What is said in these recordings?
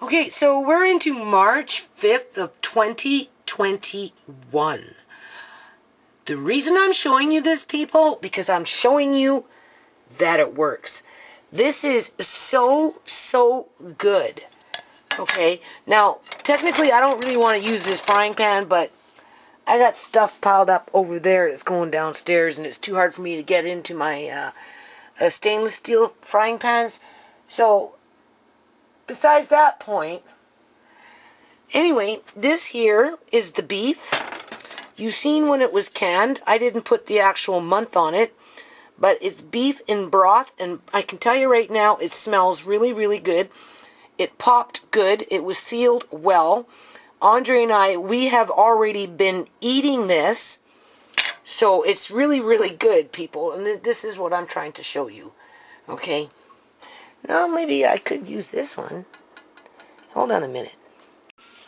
Okay, so we're into March 5th of 2021. The reason I'm showing you this, people, because I'm showing you that it works. This is so good. Okay, now, technically, I don't really want to use this frying pan, but I got stuff piled up over there that's going downstairs, and it's too hard for me to get into my stainless steel frying pans. So, besides that point, anyway, this here is the beef. You've seen when it was canned. I didn't put the actual month on it, but it's beef in broth, and I can tell you right now, it smells really good. It popped good. It was sealed well. Andre and I, we have already been eating this, so it's really good, people, and this is what I'm trying to show you. Okay, now maybe I could use this one. Hold on a minute.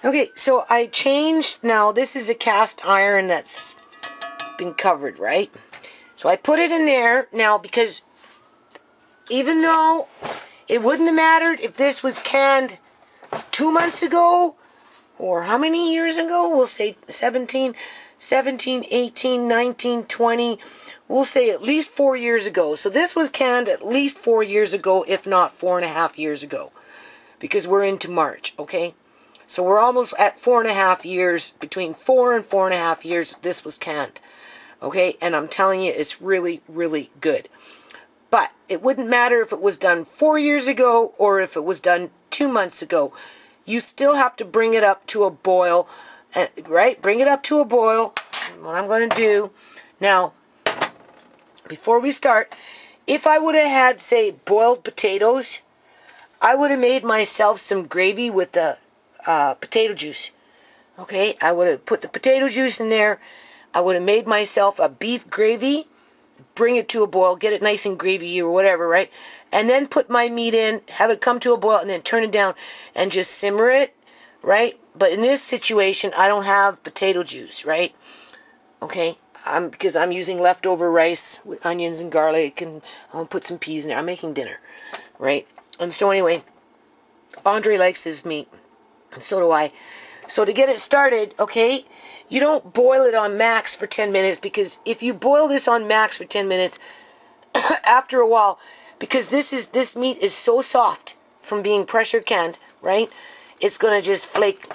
Okay, so I changed. Now this is a cast iron that's been covered, right? So I put it in there now, because even though it wouldn't have mattered if this was canned 2 months ago, or how many years ago? We'll say 17, 18, 19, 20. We'll say at least 4 years ago. So this was canned at least 4 years ago, if not 4.5 years ago. Because we're into March, okay? So we're almost at 4.5 years. Between 4 and 4.5 years, this was canned. Okay? And I'm telling you, it's really good. But it wouldn't matter if it was done 4 years ago or if it was done 2 months ago. You still have to bring it up to a boil, right? Bring it up to a boil. What I'm going to do now, before we start, if I would have had, say, boiled potatoes, I would have made myself some gravy with the potato juice. Okay, I would have put the potato juice in there. I would have made myself a beef gravy, bring it to a boil, get it nice and gravy or whatever, right? And then put my meat in, have it come to a boil, and then turn it down and just simmer it, right? But in this situation, I don't have potato juice, right? Okay, because I'm using leftover rice with onions and garlic, and I'm going to put some peas in there. I'm making dinner, right? And so anyway, Andre likes his meat, and so do I. So to get it started, okay, you don't boil it on max for 10 minutes, because if you boil this on max for 10 minutes, after a while, because this meat is so soft from being pressure canned, right? It's going to just flake.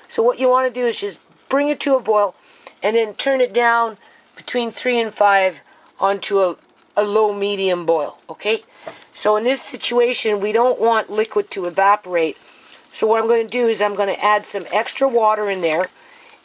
So what you want to do is just bring it to a boil and then turn it down between 3 and 5 onto a low medium boil, okay? So in this situation, we don't want liquid to evaporate. So what I'm going to do is I'm going to add some extra water in there.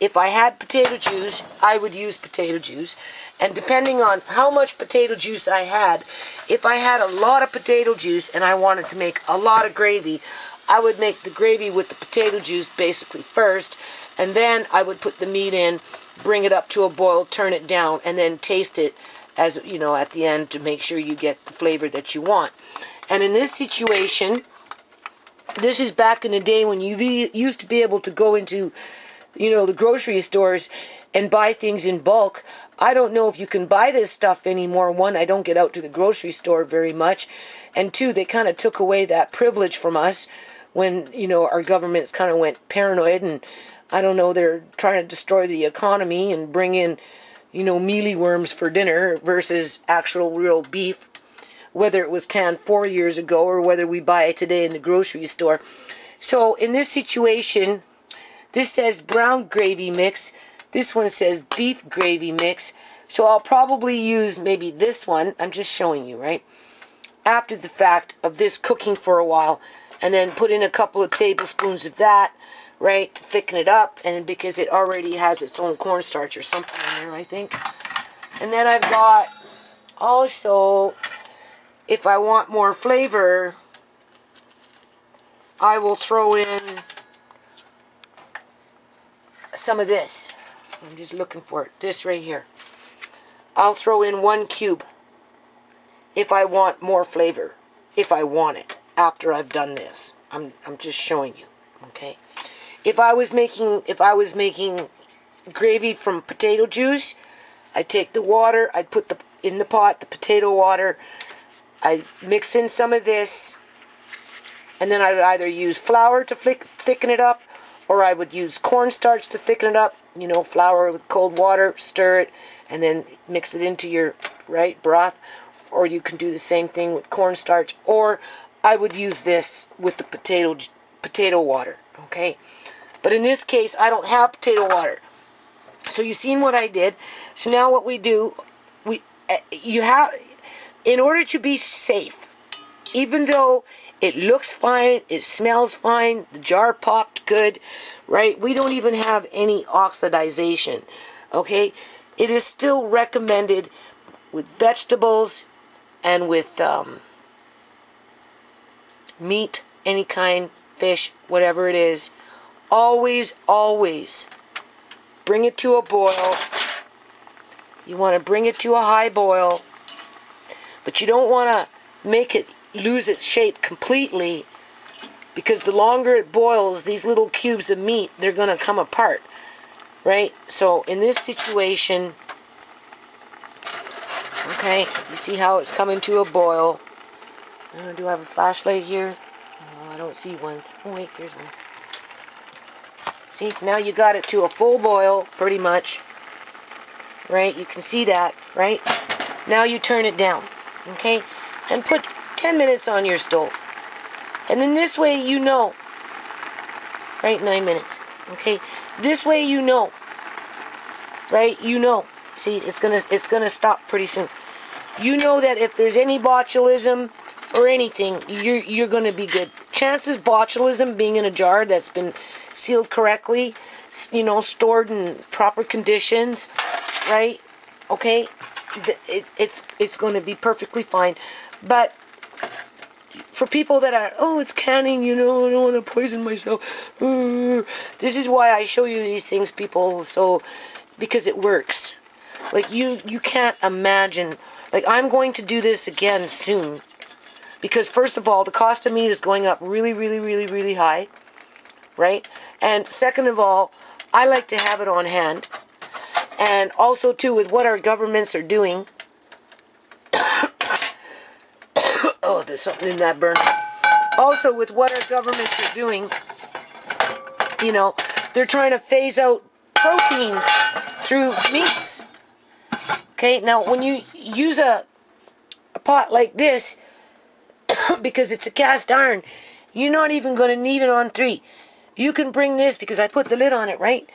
If I had potato juice, I would use potato juice. And depending on how much potato juice I had, if I had a lot of potato juice and I wanted to make a lot of gravy, I would make the gravy with the potato juice basically first, and then I would put the meat in, bring it up to a boil, turn it down, and then taste it, as you know, at the end, to make sure you get the flavor that you want. And in this situation, this is back in the day when you used to be able to go into, you know, the grocery stores and buy things in bulk. I don't know if you can buy this stuff anymore. One, I don't get out to the grocery store very much. And two, they kind of took away that privilege from us when, you know, our governments kind of went paranoid, and I don't know, they're trying to destroy the economy and bring in, you know, mealy worms for dinner versus actual real beef, whether it was canned 4 years ago or whether we buy it today in the grocery store. So in this situation, this says brown gravy mix. This one says beef gravy mix. So I'll probably use maybe this one. I'm just showing you, right? After the fact of this cooking for a while. And then put in a couple of tablespoons of that, right, to thicken it up. And because it already has its own cornstarch or something in there, I think. And then I've got also, if I want more flavor, I will throw in some of this. I'm just looking for it. This right here. I'll throw in 1 cube if I want more flavor. If I want it after I've done this. I'm just showing you. Okay. If I was making gravy from potato juice, I'd take the water, I'd put in the pot the potato water, I'd mix in some of this, And then I would either use flour to thicken it up, or I would use cornstarch to thicken it up. You know, flour with cold water, stir it, and then mix it into your, broth. Or you can do the same thing with cornstarch. Or I would use this with the potato water, okay? But in this case, I don't have potato water. So you've seen what I did. So now what we do, in order to be safe, even though it looks fine, it smells fine, the jar popped good, right? We don't even have any oxidization, okay? It is still recommended with vegetables and with meat, any kind, fish, whatever it is. Always, always bring it to a boil. You want to bring it to a high boil, but you don't want to make it lose its shape completely, because the longer it boils, these little cubes of meat, they're going to come apart, right? So in this situation, okay, you see how it's coming to a boil. Do I have a flashlight here? No, I don't see one. Oh wait, here's one. See, now you got it to a full boil, pretty much, right? You can see that, right? Now you turn it down, okay? And put 10 minutes on your stove. And then this way you know, right? 9 minutes, okay? This way you know, right? You know. See, it's gonna stop pretty soon. You know that if there's any botulism or anything, you're gonna be good. Chances botulism being in a jar that's been sealed correctly, you know, stored in proper conditions, right? Okay, it's going to be perfectly fine. But for people that are, oh, it's canning, you know, I don't want to poison myself. This is why I show you these things, people. So, because it works. Like you can't imagine. Like, I'm going to do this again soon, because first of all, the cost of meat is going up really, really, really, really high, right? And second of all, I like to have it on hand. And also, too, with what our governments are doing. Oh, there's something in that burner. Also, with what our governments are doing, you know, they're trying to phase out proteins through meats. Okay, now when you use a pot like this, because it's a cast iron, you're not even going to need it on 3. You can bring this, because I put the lid on it, right?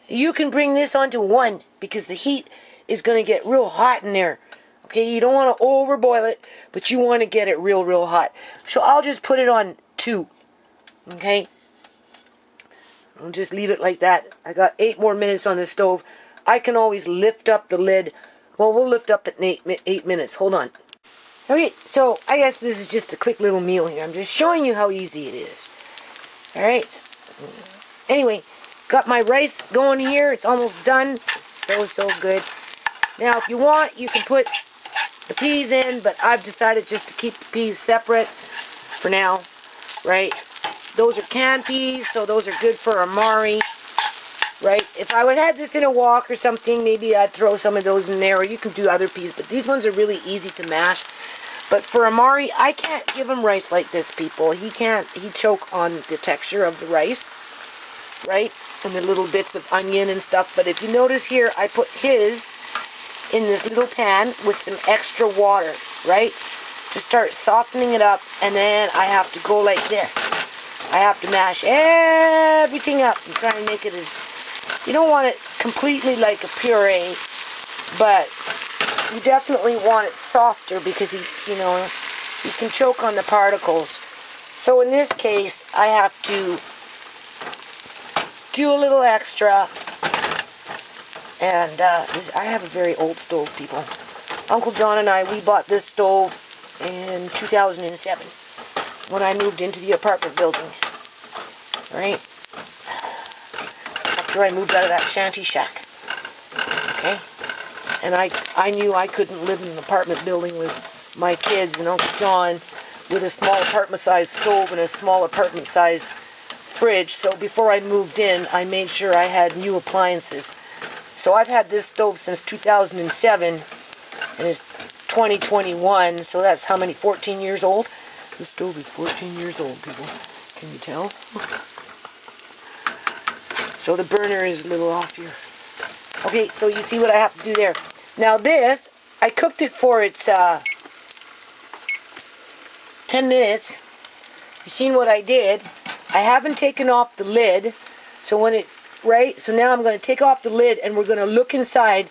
You can bring this onto 1, because the heat is going to get real hot in there. Okay, you don't want to overboil it, but you want to get it real, real hot. So I'll just put it on 2. Okay? I'll just leave it like that. I got 8 more minutes on the stove. I can always lift up the lid. Well, we'll lift up at 8 minutes. Hold on. Okay, so I guess this is just a quick little meal here. I'm just showing you how easy it is. Alright? Anyway, got my rice going here. It's almost done. It's so good. Now, if you want, you can put the peas in, but I've decided just to keep the peas separate for now, right? Those are canned peas, so those are good for Amari, right? If I would have this in a wok or something, maybe I'd throw some of those in there, or you can do other peas, but these ones are really easy to mash. But for Amari, I can't give him rice like this, people. He'd choke on the texture of the rice, right? And the little bits of onion and stuff. But if you notice here, I put his in this little pan with some extra water, right? To start softening it up, and then I have to go like this. I have to mash everything up and try and make it as, you don't want it completely like a puree, but you definitely want it softer, because you can choke on the particles. So in this case, I have to do a little extra. And I have a very old stove, people. Uncle John and I, we bought this stove in 2007 when I moved into the apartment building. Right? After I moved out of that shanty shack. Okay? And I knew I couldn't live in an apartment building with my kids and Uncle John with a small apartment-sized stove and a small apartment-sized fridge. So before I moved in, I made sure I had new appliances. So I've had this stove since 2007, and it's 2021, so that's how many, 14 years old The stove is 14 years old, people. Can you tell? So the burner is a little off here. Okay, so you see what I have to do there. Now this, I cooked it for its 10 minutes. You seen what I did? I haven't taken off the lid. So when it, right? So now I'm going to take off the lid and we're going to look inside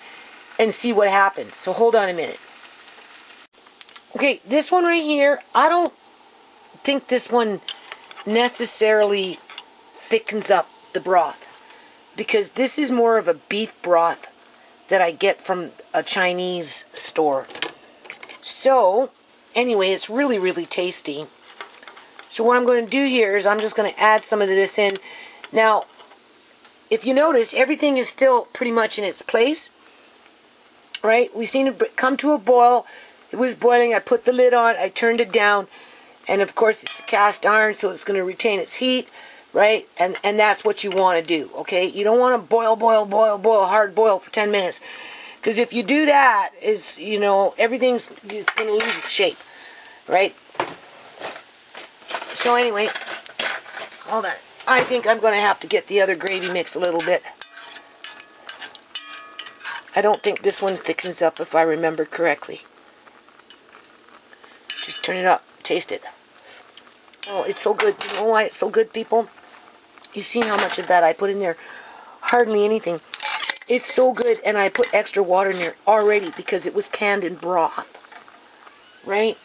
and see what happens. So hold on a minute. Okay, this one right here, I don't think this one necessarily thickens up the broth, because this is more of a beef broth that I get from a Chinese store. So anyway, it's really, really tasty. So what I'm going to do here is I'm just going to add some of this in. Now, if you notice, everything is still pretty much in its place, right? We've seen it come to a boil. It was boiling. I put the lid on. I turned it down. And of course, it's cast iron, so it's going to retain its heat, right? And that's what you want to do, okay? You don't want to boil, hard boil for 10 minutes. Because if you do that, you know, everything's going to lose its shape, right? So anyway, hold on. I think I'm going to have to get the other gravy mix a little bit. I don't think this one thickens up, if I remember correctly. Just turn it up. Taste it. Oh, it's so good. You know why it's so good, people? You've seen how much of that I put in there. Hardly anything. It's so good, and I put extra water in there already because it was canned in broth. Right?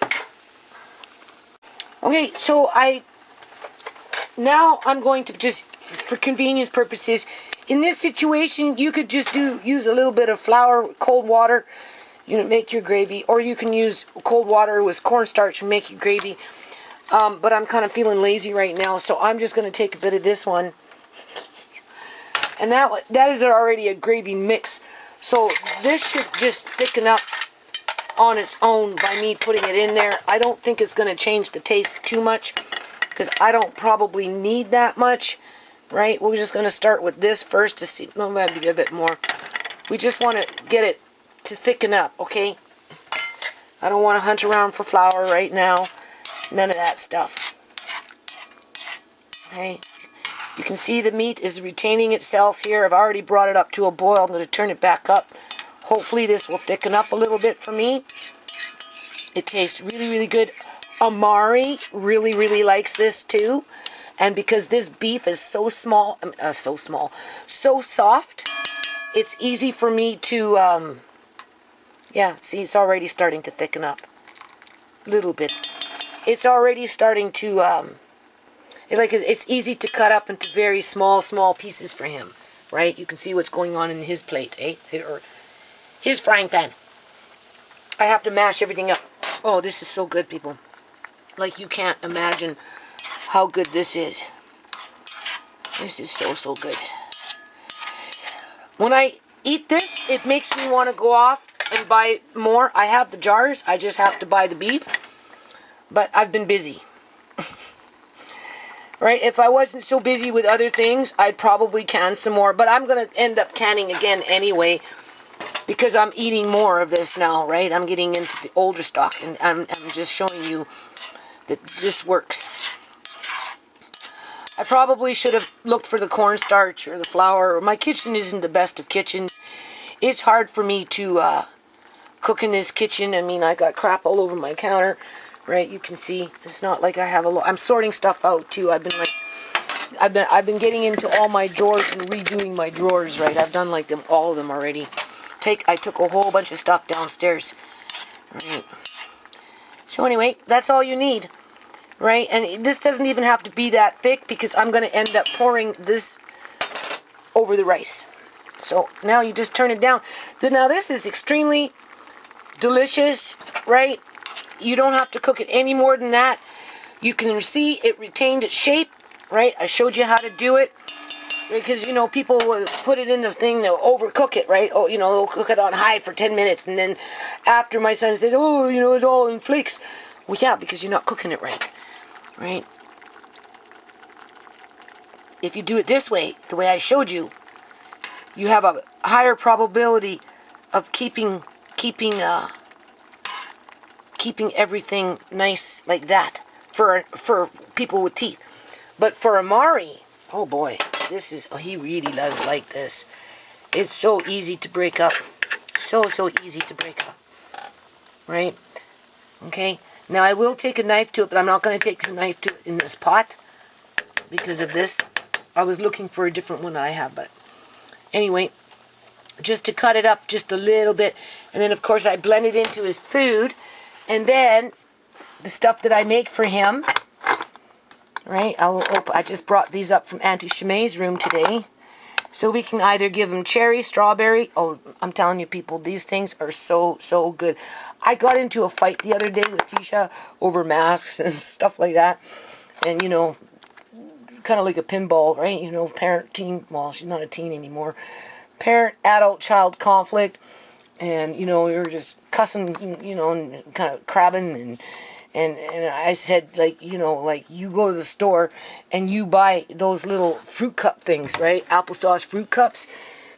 Okay, so now I'm going to just, for convenience purposes, in this situation, you could just use a little bit of flour, cold water, you know, make your gravy, or you can use cold water with cornstarch and make your gravy. But I'm kind of feeling lazy right now, so I'm just going to take a bit of this one. And that is already a gravy mix. So this should just thicken up on its own by me putting it in there. I don't think it's going to change the taste too much, because I don't probably need that much, right? We're just going to start with this first to see. No, maybe a bit more. We just want to get it to thicken up, okay? I don't want to hunt around for flour right now. None of that stuff. Okay, you can see the meat is retaining itself here. I've already brought it up to a boil. I'm going to turn it back up. Hopefully this will thicken up a little bit for me. It tastes really, really good. Amari really, really likes this too. And because this beef is so small, so soft, it's easy for me to, yeah, see, it's already starting to thicken up a little bit. It's already starting to, it's easy to cut up into very small pieces for him, right? You can see what's going on in his plate, eh? Or his frying pan. I have to mash everything up. Oh, this is so good, people. Like, you can't imagine how good this is. This is so good. When I eat this, it makes me want to go off and buy more. I have the jars. I just have to buy the beef. But I've been busy. Right? If I wasn't so busy with other things, I'd probably can some more. But I'm going to end up canning again anyway, because I'm eating more of this now, right? I'm getting into the older stock, and I'm just showing you that this works. I probably should have looked for the cornstarch or the flour. My kitchen isn't the best of kitchens. It's hard for me to cook in this kitchen. I mean, I got crap all over my counter. Right, you can see it's not like I have a lot. I'm sorting stuff out too. I've been getting into all my drawers and redoing my drawers. Right, I've done like all of them already. I took a whole bunch of stuff downstairs. Right. So anyway, that's all you need, right? And this doesn't even have to be that thick, because I'm going to end up pouring this over the rice. So now you just turn it down. Now this is extremely delicious, right? You don't have to cook it any more than that. You can see it retained its shape, right? I showed you how to do it. Because, you know, people will put it in the thing, they'll overcook it, right? Oh, you know, they'll cook it on high for 10 minutes. And then after my son says, oh, you know, it's all in flakes. Well, yeah, because you're not cooking it right. Right? If you do it this way, the way I showed you, you have a higher probability of keeping everything nice like that for people with teeth. But for Amari, oh boy, this is, oh, he really does like this. It's so easy to break up. So easy to break up. Right? Okay. Now I will take a knife to it, but I'm not going to take the knife to it in this pot because of this. I was looking for a different one that I have, but anyway, just to cut it up just a little bit. And then, of course, I blend it into his food. And then the stuff that I make for him, right, I just brought these up from Auntie ShaMay's room today. So we can either give him cherry, strawberry. Oh, I'm telling you, people, these things are so good. I got into a fight the other day with Tisha over masks and stuff like that. And, you know, kind of like a pinball, right? You know, parent-teen, well, she's not a teen anymore. Parent-adult-child conflict. And, you know, we were just cussing, you know, and kind of crabbing. And I said, like, you know, like, you go to the store and you buy those little fruit cup things, right? Applesauce fruit cups,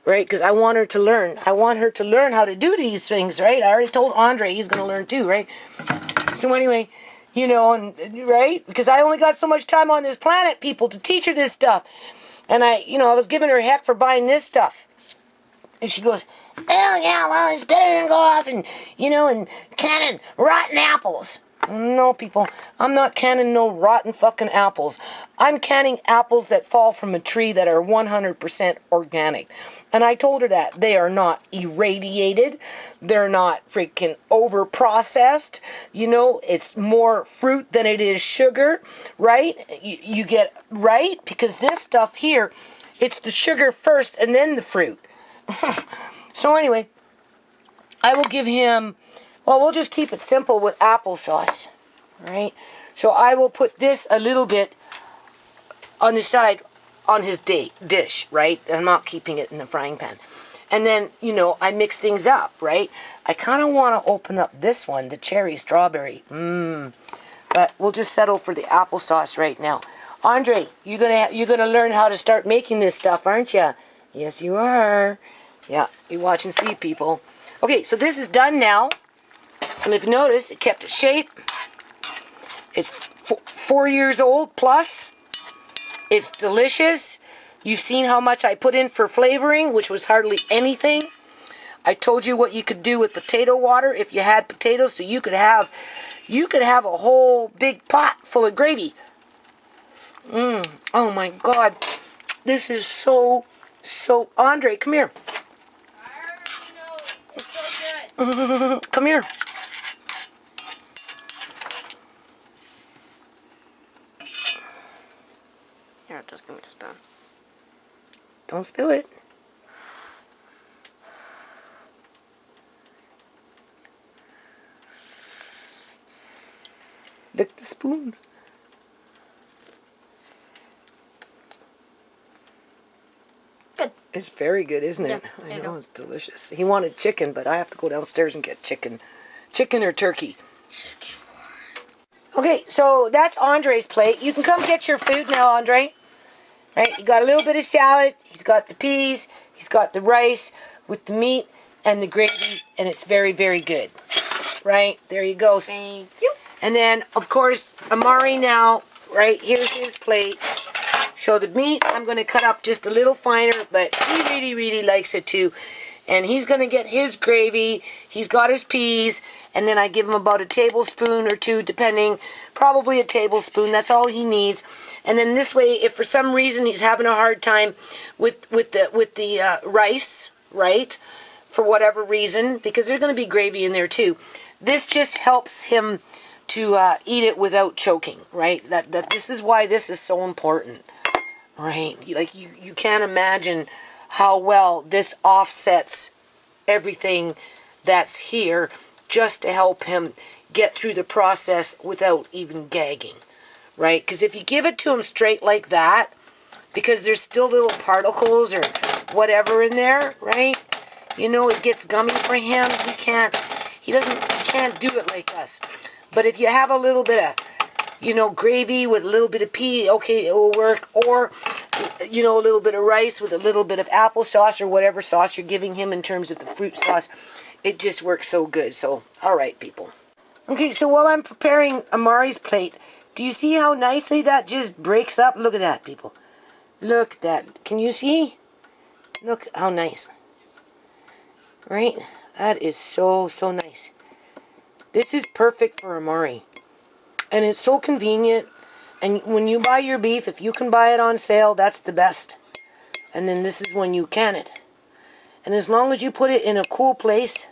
right? Because I want her to learn. I want her to learn how to do these things, right? I already told Andre he's going to learn too, right? So anyway, you know, and right? Because I only got so much time on this planet, people, to teach her this stuff. And I was giving her heck for buying this stuff. And she goes, oh, yeah, well, it's better than go off and, you know, and canning rotten apples. No, people, I'm not canning no rotten fucking apples. I'm canning apples that fall from a tree that are 100% organic. And I told her that. They are not irradiated. They're not freaking over-processed. You know, it's more fruit than it is sugar, right? You get, right? Because this stuff here, it's the sugar first and then the fruit. So anyway, I will give him... Well, we'll just keep it simple with applesauce, right? So I will put this a little bit on the side on his dish, right? I'm not keeping it in the frying pan. And then, you know, I mix things up, right? I kind of want to open up this one, the cherry strawberry. But we'll just settle for the applesauce right now. Andre, you're gonna learn how to start making this stuff, aren't you? Yes, you are. Yeah, you watch and see, people. Okay, so this is done now. And if you notice, it kept its shape. It's 4 years old plus. It's delicious. You've seen how much I put in for flavoring, which was hardly anything. I told you what you could do with potato water if you had potatoes, so you could have a whole big pot full of gravy. Oh my God, this is so. Andre, come here. I already know it's so good. Come here. Here, just give me the spoon. Don't spill it. Lick the spoon. Good. It's very good, isn't it? Yeah, I know, it's delicious. He wanted chicken, but I have to go downstairs and get chicken. Chicken or turkey. Okay, so that's Andre's plate. You can come get your food now, Andre. Right, you got a little bit of salad. He's got the peas. He's got the rice with the meat and the gravy, and it's very, very good. Right, there you go. Thank you. And then, of course, Amari now, right, here's his plate. So the meat, I'm going to cut up just a little finer, but he really, really likes it too. And he's going to get his gravy. He's got his peas. And then I give him about a tablespoon or two, depending. Probably a tablespoon. That's all he needs. And then this way, if for some reason he's having a hard time with the rice, right? For whatever reason, because there's going to be gravy in there too. This just helps him to eat it without choking, right? That this is why this is so important, right? Like you can't imagine how well this offsets everything that's here just to help him get through the process without even gagging, right? Because if you give it to him straight like that, because there's still little particles or whatever in there, right? You know, it gets gummy for him. He can't do it like us. But if you have a little bit of, you know, gravy with a little bit of pea, okay, it will work. Or, you know, a little bit of rice with a little bit of applesauce or whatever sauce you're giving him in terms of the fruit sauce. It just works so good. So, all right, people. Okay, so while I'm preparing Amari's plate, Do you see how nicely that just breaks up? Look at that, people. Look at that. Can you see? Look how nice. Right? That is so, so nice. This is perfect for Amari. And it's so convenient. And when you buy your beef, if you can buy it on sale, that's the best. And then this is when you can it. And as long as you put it in a cool place,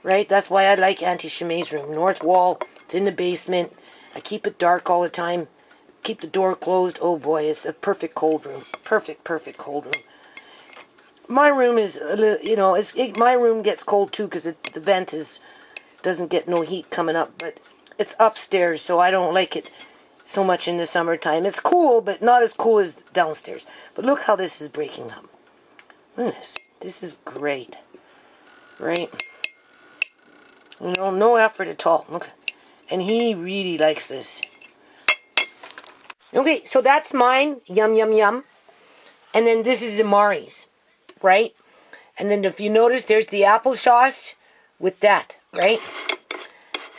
right? That's why I like Auntie ShaMay's room. North wall. It's in the basement. I keep it dark all the time. Keep the door closed. Oh boy, it's the perfect cold room. Perfect, perfect cold room. My room is, you know, my room gets cold too because the vent doesn't get no heat coming up. But it's upstairs, so I don't like it so much in the summertime. It's cool, but not as cool as downstairs. But look how this is breaking up. Look at this. This is great. Right? You know, no effort at all. Look. And he really likes this. Okay, so that's mine. Yum, yum, yum. And then this is Amari's. Right? And then if you notice, there's the applesauce with that. Right?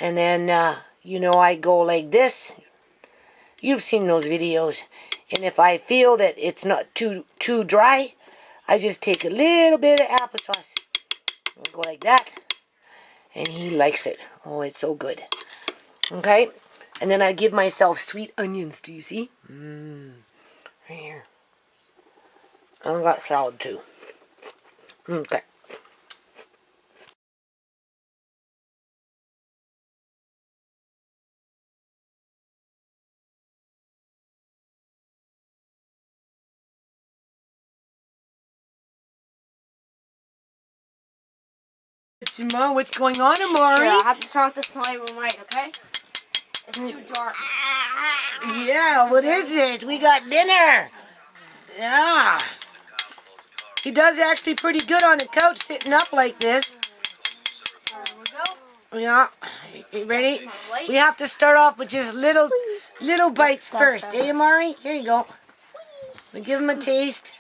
And then, you know, I go like this. You've seen those videos. And if I feel that it's not too dry, I just take a little bit of applesauce. I'll go like that. And he likes it. Oh, it's so good. Okay? And then I give myself sweet onions. Do you see? Right here. I've got salad too. Okay. Mom, what's going on, Amari? Yeah, I have to turn off this light room right, okay? It's too dark. Yeah, what is it? We got dinner. Yeah. He does actually pretty good on the couch sitting up like this. There we go. Yeah. You ready? We have to start off with just little bites first. Eh, Amari? Here you go. We give him a taste.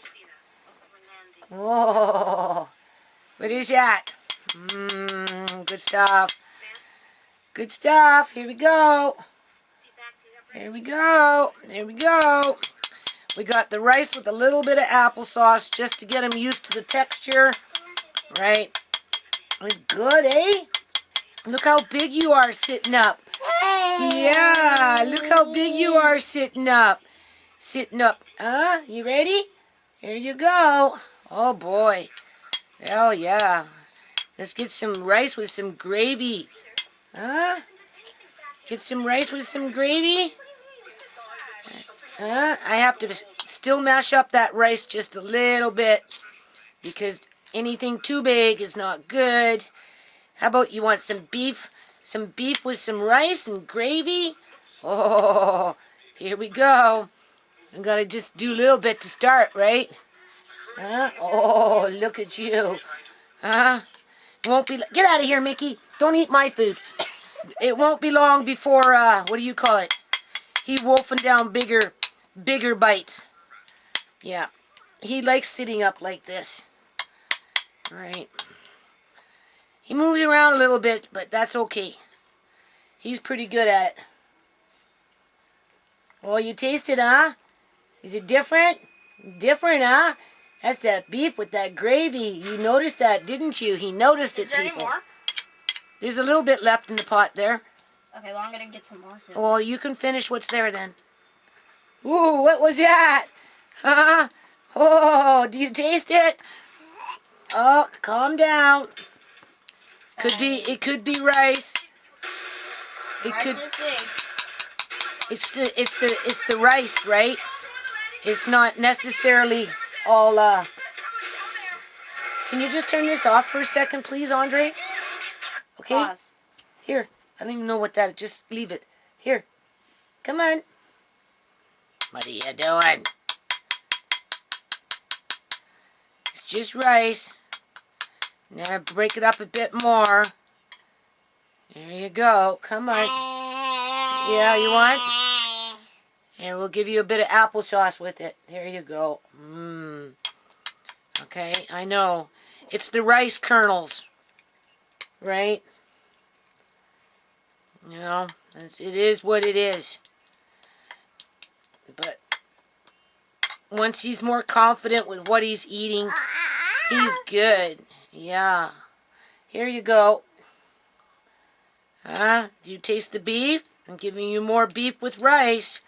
Whoa. What is that? Good stuff. Good stuff. Here we go. Here we go. There we go. We got the rice with a little bit of applesauce just to get him used to the texture. Right? It's good, eh? Look how big you are sitting up. Yeah, look how big you are sitting up. Sitting up. You ready? Here you go. Oh, boy. Oh, yeah. Let's get some rice with some gravy. Get some rice with some gravy. I have to still mash up that rice just a little bit because anything too big is not good. How about you want some beef? Some beef with some rice and gravy? Oh, here we go. I gotta just do a little bit to start, right? Oh, look at you. Won't be. Get out of here, Mickey. Don't eat my food. It won't be long before, what do you call it? He wolfing down bigger bites. Yeah. He likes sitting up like this. Right. He moves around a little bit, but that's okay. He's pretty good at it. Oh, you taste it, huh? Is it different? Different, huh? That's that beef with that gravy. You noticed that, didn't you? He noticed it, people. Is there any more? There's a little bit left in the pot there. Okay, well, I'm going to get some more soon. Well, you can finish what's there then. Ooh, what was that? Huh? Oh, do you taste it? Oh, calm down. It could be rice. It's the rice, right? It's not necessarily all Can you just turn this off for a second, please, Andre? Okay? Pause. Here. I don't even know what that is. Just leave it. Here. Come on. What are you doing? It's just rice. Now break it up a bit more. There you go. Come on. Yeah, you want? And we'll give you a bit of applesauce with it. There you go. Okay, I know. It's the rice kernels. Right? You know, it is what it is. once he's more confident with what he's eating, he's good. Yeah. Here you go. Do you taste the beef? I'm giving you more beef with rice.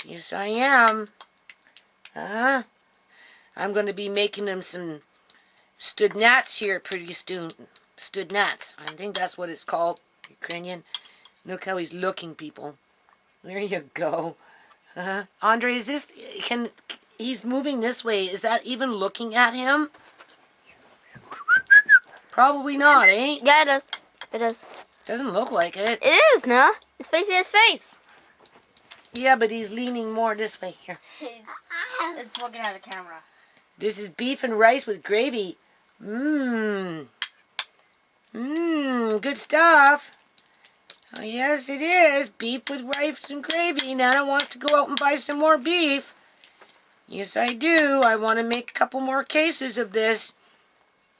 Yes, I am. I'm going to be making him some studnats here pretty soon. Studnats. I think that's what it's called. Ukrainian. Look how he's looking, people. There you go. Andre, is this... He's moving this way. Is that even looking at him? Probably not, eh? Yeah, it is. It is. Doesn't look like it. It is, no? It's facing his face. Yeah, but he's leaning more this way. Here. It's looking at the camera. This is beef and rice with gravy. Good stuff. Oh, yes, it is. Beef with rice and gravy. Nana wants to go out and buy some more beef. Yes, I do. I want to make a couple more cases of this.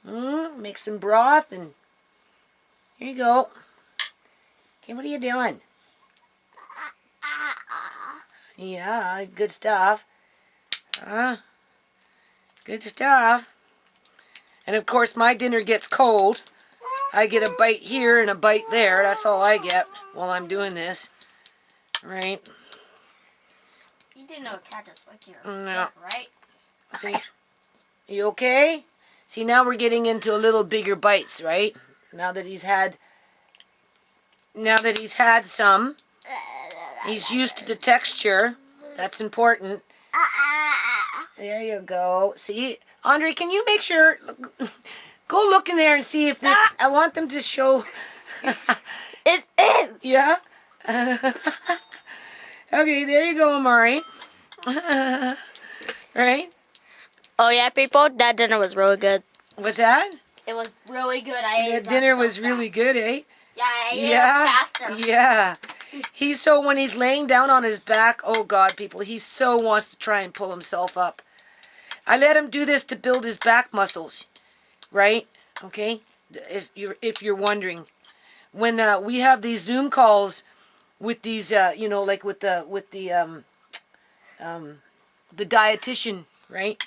Make some broth and... Here you go. Okay, what are you doing? Yeah, good stuff. Good stuff. And of course, my dinner gets cold. I get a bite here and a bite there. That's all I get while I'm doing this. Right? You didn't know a cat just like your No. right? See? You okay? See, now we're getting into a little bigger bites, right? Now that he's had some, he's used to the texture. That's important. There you go. See, Andre, can you make sure? Go look in there and see if this. I want them to show. It is. Yeah. Okay, there you go, Amari. Right? Oh yeah, people, that dinner was really good. What's that? It was really good. I ate The dinner so was fast. really good, eh? Yeah, I ate it faster. Yeah. He's so, when he's laying down on his back, oh God, people, he so wants to try and pull himself up. I let him do this to build his back muscles, right? Okay? If you're wondering. When we have these Zoom calls with these, like with the dietitian, right?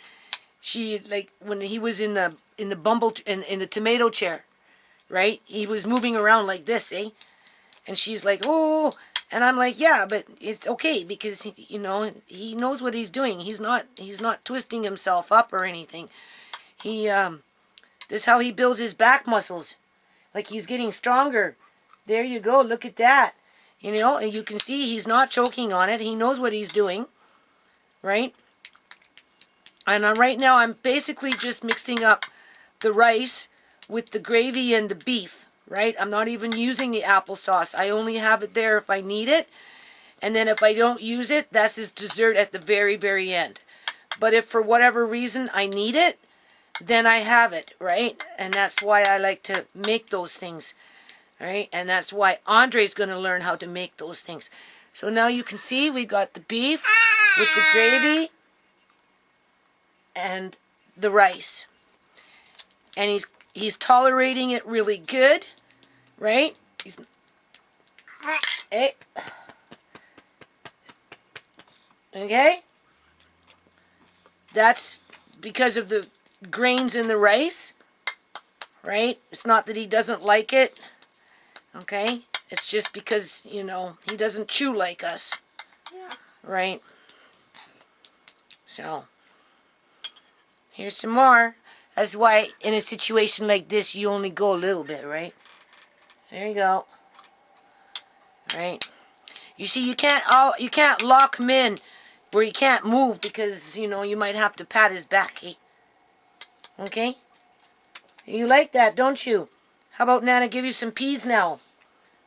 She, like, when he was in the tomato chair, right? He was moving around like this, eh? And she's like, oh, and I'm like, yeah, but it's okay because he knows what he's doing. He's not twisting himself up or anything. This is how he builds his back muscles. Like, he's getting stronger. There you go. Look at that. And you can see he's not choking on it. He knows what he's doing, right? And right now I'm basically just mixing up the rice with the gravy and the beef, right? I'm not even using the applesauce. I only have it there if I need it. And then if I don't use it, that's his dessert at the very, very end. But if for whatever reason I need it, then I have it, right? And that's why I like to make those things, right? And that's why Andre's going to learn how to make those things. So now you can see we got the beef with the gravy and the rice. And he's tolerating it really good, right? Hey. Okay? That's because of the grains in the rice, right? It's not that he doesn't like it, okay? It's just because, he doesn't chew like us, right? So, here's some more. That's why in a situation like this, you only go a little bit, right? There you go. Right? You see, you can't lock him in where he can't move because, you might have to pat his back. Eh? Okay? You like that, don't you? How about Nana give you some peas now?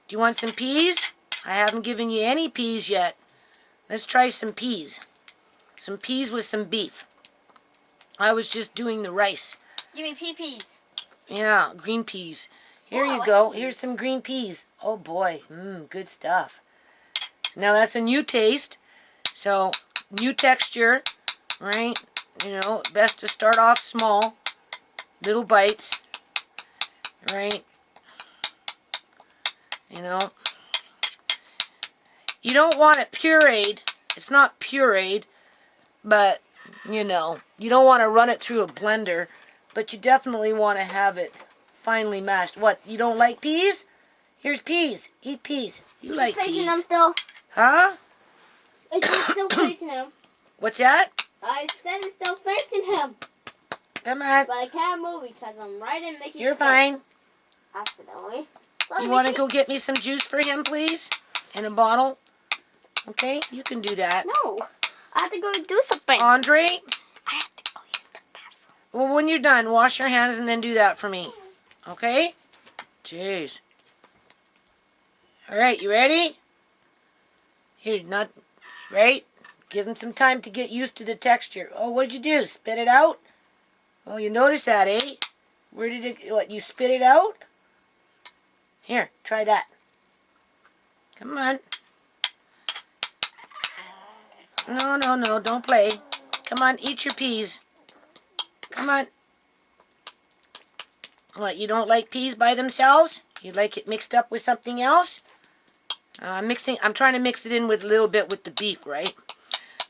Do you want some peas? I haven't given you any peas yet. Let's try some peas. Some peas with some beef. I was just doing the rice. Give me peas. Yeah, green peas. Here you go. Here's some green peas. Oh boy, good stuff. Now that's a new taste. So, new texture, right? Best to start off small. Little bites, right? You don't want it pureed. It's not pureed, but You know, you don't want to run it through a blender, but you definitely want to have it finely mashed. What, you don't like peas? Here's peas. Eat peas. You like Facing peas. them still. Huh? It's still facing him. What's that? I said it's still facing him. Come on. But I can't move because I'm right in Mickey's You're face. fine. Accidentally. Sorry, You want to Mickey. go get me some juice for him, please? In a bottle? Okay, you can do that. No. I have to go do something. Andre? I have to go use the bathroom. Well, when you're done, wash your hands and then do that for me. Okay? Jeez. All right, you ready? Here, not... Right? Give him some time to get used to the texture. Oh, what'd you do? Spit it out? Oh, you noticed that, eh? Where did it... What, you spit it out? Here, try that. Come on. No, no, no, don't play. Come on, eat your peas. Come on. What, you don't like peas by themselves? You like it mixed up with something else? I'm trying to mix it in with a little bit with the beef, right?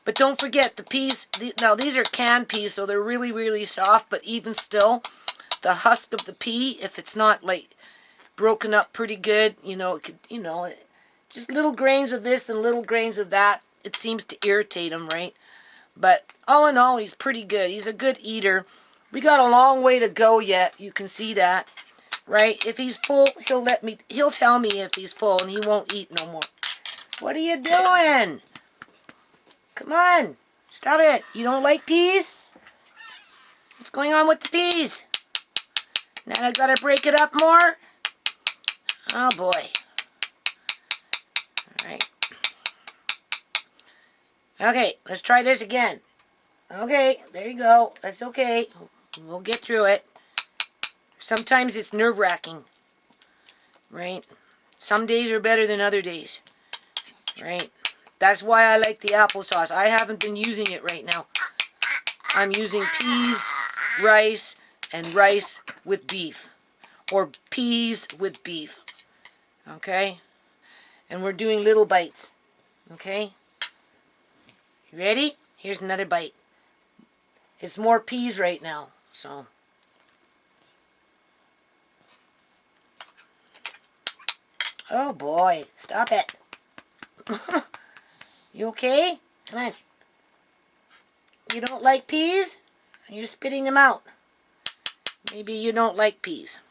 But don't forget the peas. Now, these are canned peas, so they're really, really soft. But even still, the husk of the pea, if it's not like broken up pretty good, you know, it could, you know, just little grains of this and little grains of that. It seems to irritate him, right? But all in all, he's pretty good. He's a good eater. We got a long way to go yet. You can see that, right? If he's full, he'll tell me if he's full, and he won't eat no more. What are you doing? Come on. Stop it. You don't like peas? What's going on with the peas? Now I gotta break it up more? Oh, boy. All right. Okay, let's try this again. Okay, there you go. That's okay. We'll get through it. Sometimes it's nerve-wracking, right? Some days are better than other days, right? That's why I like the applesauce. I haven't been using it right now. I'm using peas, rice, and rice with beef. Or peas with beef. Okay? And we're doing little bites. Okay? You ready? Here's another bite. It's more peas right now, so. Oh boy, stop it. You okay? Come on. You don't like peas? You're spitting them out. Maybe you don't like peas.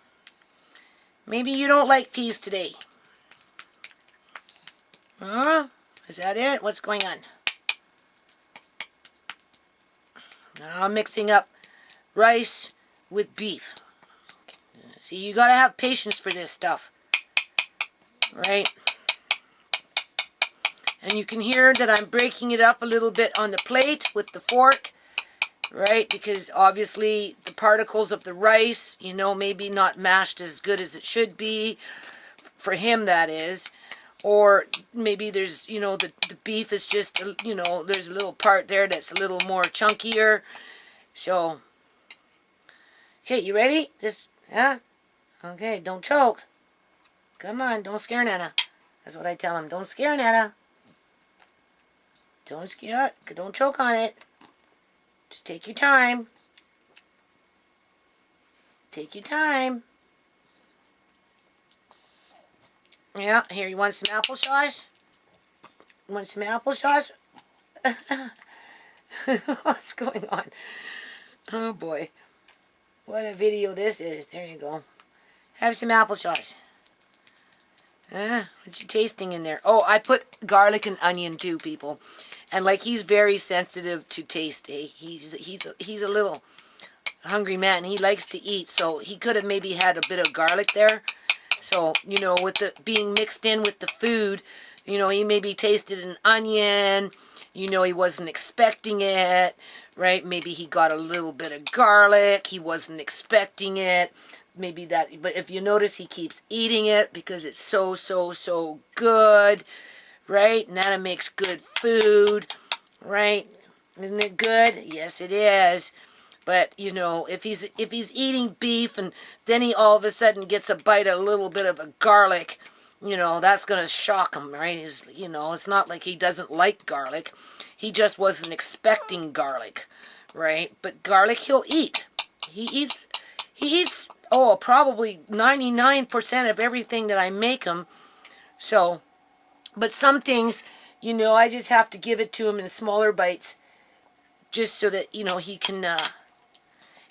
Maybe you don't like peas today. Huh? Is that it? What's going on? Now I'm mixing up rice with beef. See, you gotta have patience for this stuff. Right? And you can hear that I'm breaking it up a little bit on the plate with the fork. Right? Because obviously the particles of the rice, you know, maybe not mashed as good as it should be. For him, that is. Or maybe there's, you know, the beef is just, you know, there's a little part there that's a little more chunkier. So, okay, you ready? Yeah? Okay, don't choke. Come on, don't scare Nana. That's what I tell him. Don't scare Nana. Don't choke on it. Just take your time. Take your time. Yeah, here, you want some applesauce? You want some applesauce? What's going on? Oh, boy. What a video this is. There you go. Have some applesauce. What you tasting in there? Oh, I put garlic and onion too, people. And like, he's very sensitive to taste. Eh? He's a little hungry man. He likes to eat, so he could have maybe had a bit of garlic there. So, you know, with the being mixed in with the food, you know, he maybe tasted an onion. You know, he wasn't expecting it, right? Maybe he got a little bit of garlic. He wasn't expecting it. Maybe that, but if you notice, he keeps eating it because it's so, so, so good, right? Nana makes good food, right? Isn't it good? Yes, it is. But, you know, if he's eating beef and then he all of a sudden gets a bite of a little bit of a garlic, you know, that's going to shock him, right? You know, it's not like he doesn't like garlic. He just wasn't expecting garlic, right? But garlic he'll eat. He eats, oh, probably 99% of everything that I make him. So, but some things, you know, I just have to give it to him in smaller bites just so that, you know, he can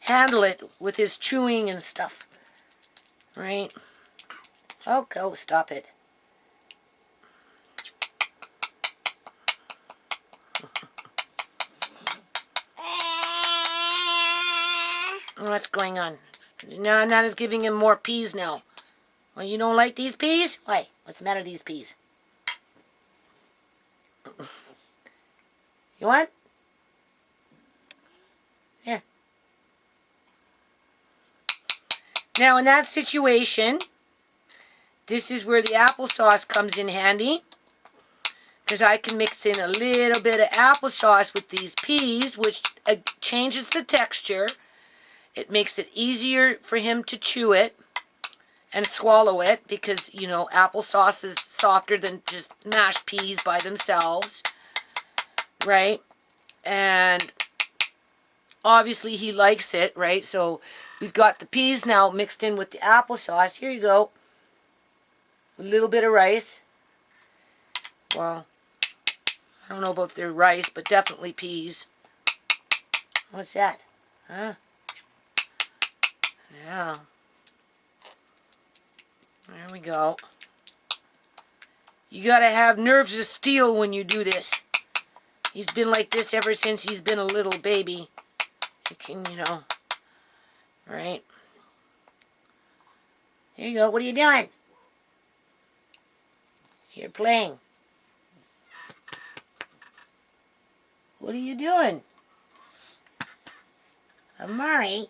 handle it with his chewing and stuff, right? Oh, go, stop it. What's going on? Now Nana's giving him more peas now. Well, you don't like these peas? Why? What's the matter with these peas? You want? Here. Now in that situation, this is where the applesauce comes in handy. Because I can mix in a little bit of applesauce with these peas, which changes the texture. It makes it easier for him to chew it and swallow it because, you know, applesauce is softer than just mashed peas by themselves, right? And obviously he likes it, right? So we've got the peas now mixed in with the applesauce. Here you go. A little bit of rice. Well, I don't know about their rice, but definitely peas. What's that? Huh? Yeah. There we go. You gotta have nerves of steel when you do this. He's been like this ever since he's been a little baby. You can, you know. Right? Here you go. What are you doing? You're playing. What are you doing? Amari?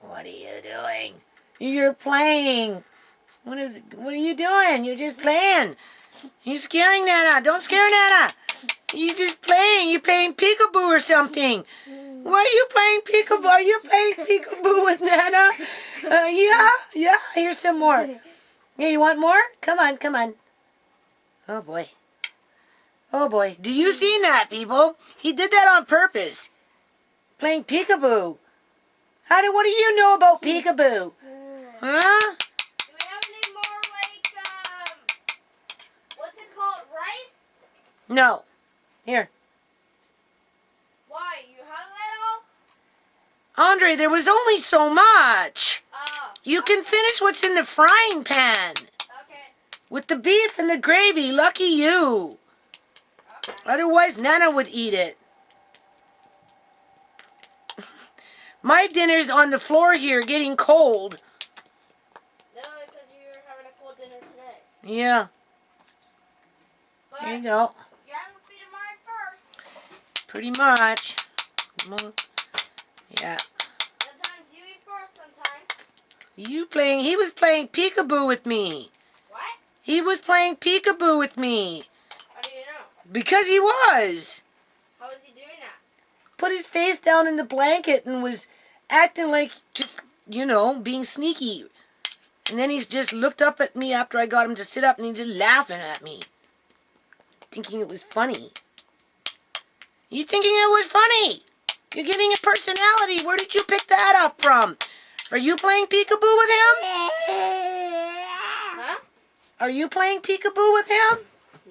What are you doing? You're playing. What are you doing? You're just playing. You're scaring Nana. Don't scare Nana. You're just playing. You're playing peekaboo or something. Why are you playing peekaboo? Are you playing peekaboo with Nana? Yeah. Here's some more. Here, you want more? Come on, come on. Oh, boy. Oh, boy. Do you see that, people? He did that on purpose. Playing peekaboo. What do you know about peekaboo? Huh? Do we have any more, like, what's it called, rice? No. Here. Why? You have it all? Andre, there was only so much. Oh. You can finish what's in the frying pan. Okay. With the beef and the gravy. Lucky you. Okay. Otherwise, Nana would eat it. My dinner's on the floor here getting cold. No, because you're having a cold dinner today. Yeah. But There you go. you have to feed Amari first. Pretty much. Yeah. Sometimes you eat first, sometimes. He was playing peekaboo with me. What? He was playing peekaboo with me. How do you know? Because he was. How is he doing that? Put his face down in the blanket and was acting like just, you know, being sneaky. And then he's just looked up at me after I got him to sit up and he's just laughing at me. Thinking it was funny. You thinking it was funny? You're giving it personality. Where did you pick that up from? Are you playing peekaboo with him? Huh? Are you playing peekaboo with him?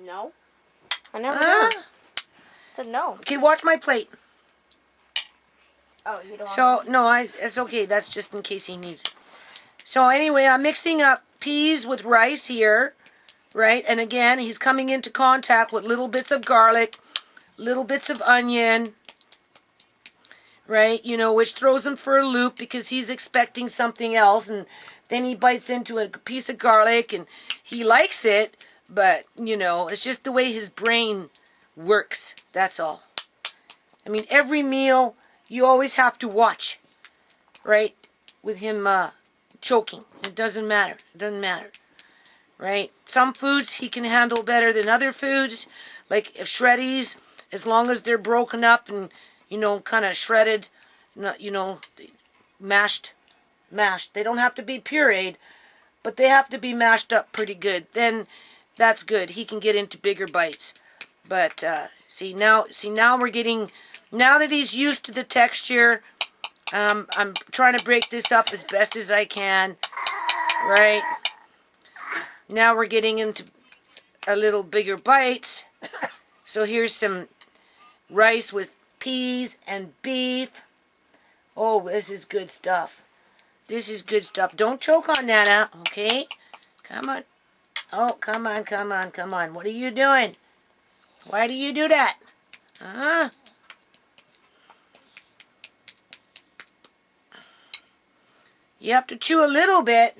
No. I never Huh? said no. Okay, watch my plate. Oh, you don't So, no, it's okay. That's just in case he needs it. So, anyway, I'm mixing up peas with rice here, right? And again, he's coming into contact with little bits of garlic, little bits of onion, right? You know, which throws him for a loop because he's expecting something else. And then he bites into a piece of garlic and he likes it, but, you know, it's just the way his brain works. That's all. I mean, every meal you always have to watch, right? With him choking. It doesn't matter. It doesn't matter, right? Some foods he can handle better than other foods. Like if shreddies, as long as they're broken up and, you know, kind of shredded, you know, mashed. They don't have to be pureed, but they have to be mashed up pretty good. Then that's good. He can get into bigger bites. But See now we're getting, now that he's used to the texture, I'm trying to break this up as best as I can, right? Now we're getting into a little bigger bites. So here's some rice with peas and beef. Oh, this is good stuff. This is good stuff. Don't choke on Nana, okay? Come on. Oh, come on, come on, come on. What are you doing? Why do you do that? Huh? You have to chew a little bit.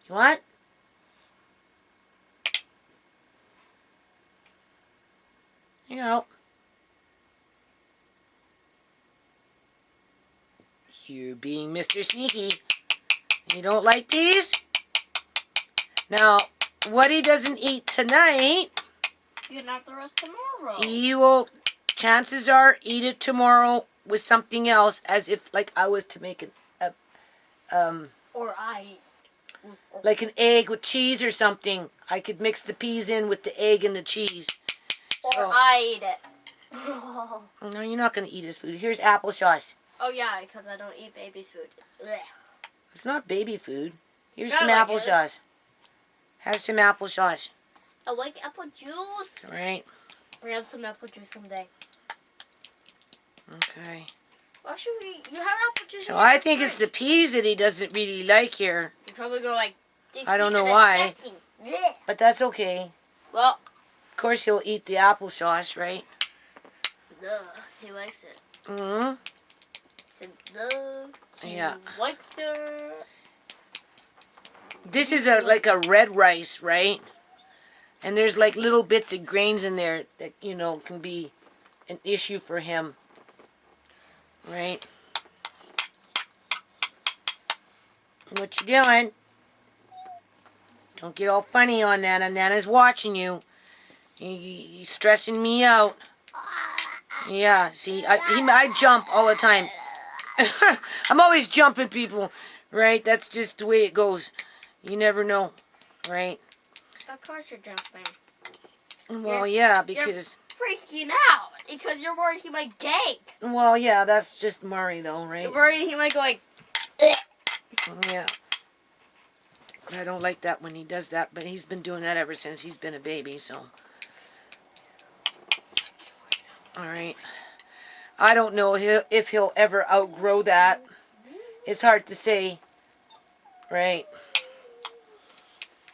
You want? You know. You're being Mr. Sneaky. You don't like peas? Now, what he doesn't eat tonight, You can have the rest tomorrow. he will, chances are, eat it tomorrow with something else, as if, like, I was to make Or I. like an egg with cheese or something. I could mix the peas in with the egg and the cheese. Or So, I eat it. no, you're not going to eat his food. Here's applesauce. Oh yeah, because I don't eat baby's food. Blech. It's not baby food. Here's Yeah, some like it applesauce. Have some applesauce. I like apple juice. All right. We're gonna have some apple juice someday. Okay. Actually, you have apple juice. So in your I think it's the fridge. peas that he doesn't really like here. You probably go like. "These I don't peas are know why. disgusting." Blech. But that's okay. Well, Of course he'll eat the applesauce, right? he likes it. Mm-hmm. He said, "No." Yeah. He likes it. This is like a red rice, right? And there's like little bits of grains in there that, you know, can be an issue for him. Right? What you doing? Don't get all funny on Nana. Nana's watching you. You're stressing me out. Yeah, see, I jump all the time. I'm always jumping people, right? That's just the way it goes. You never know, right? Of course you're jumping. Well, yeah, because... Freaking out because you're worried he might gank. Well, yeah, that's just Amari, though, right? You're worried he might go like. Yeah. I don't like that when he does that, but he's been doing that ever since he's been a baby, so... Alright. I don't know if he'll ever outgrow that. It's hard to say. Right?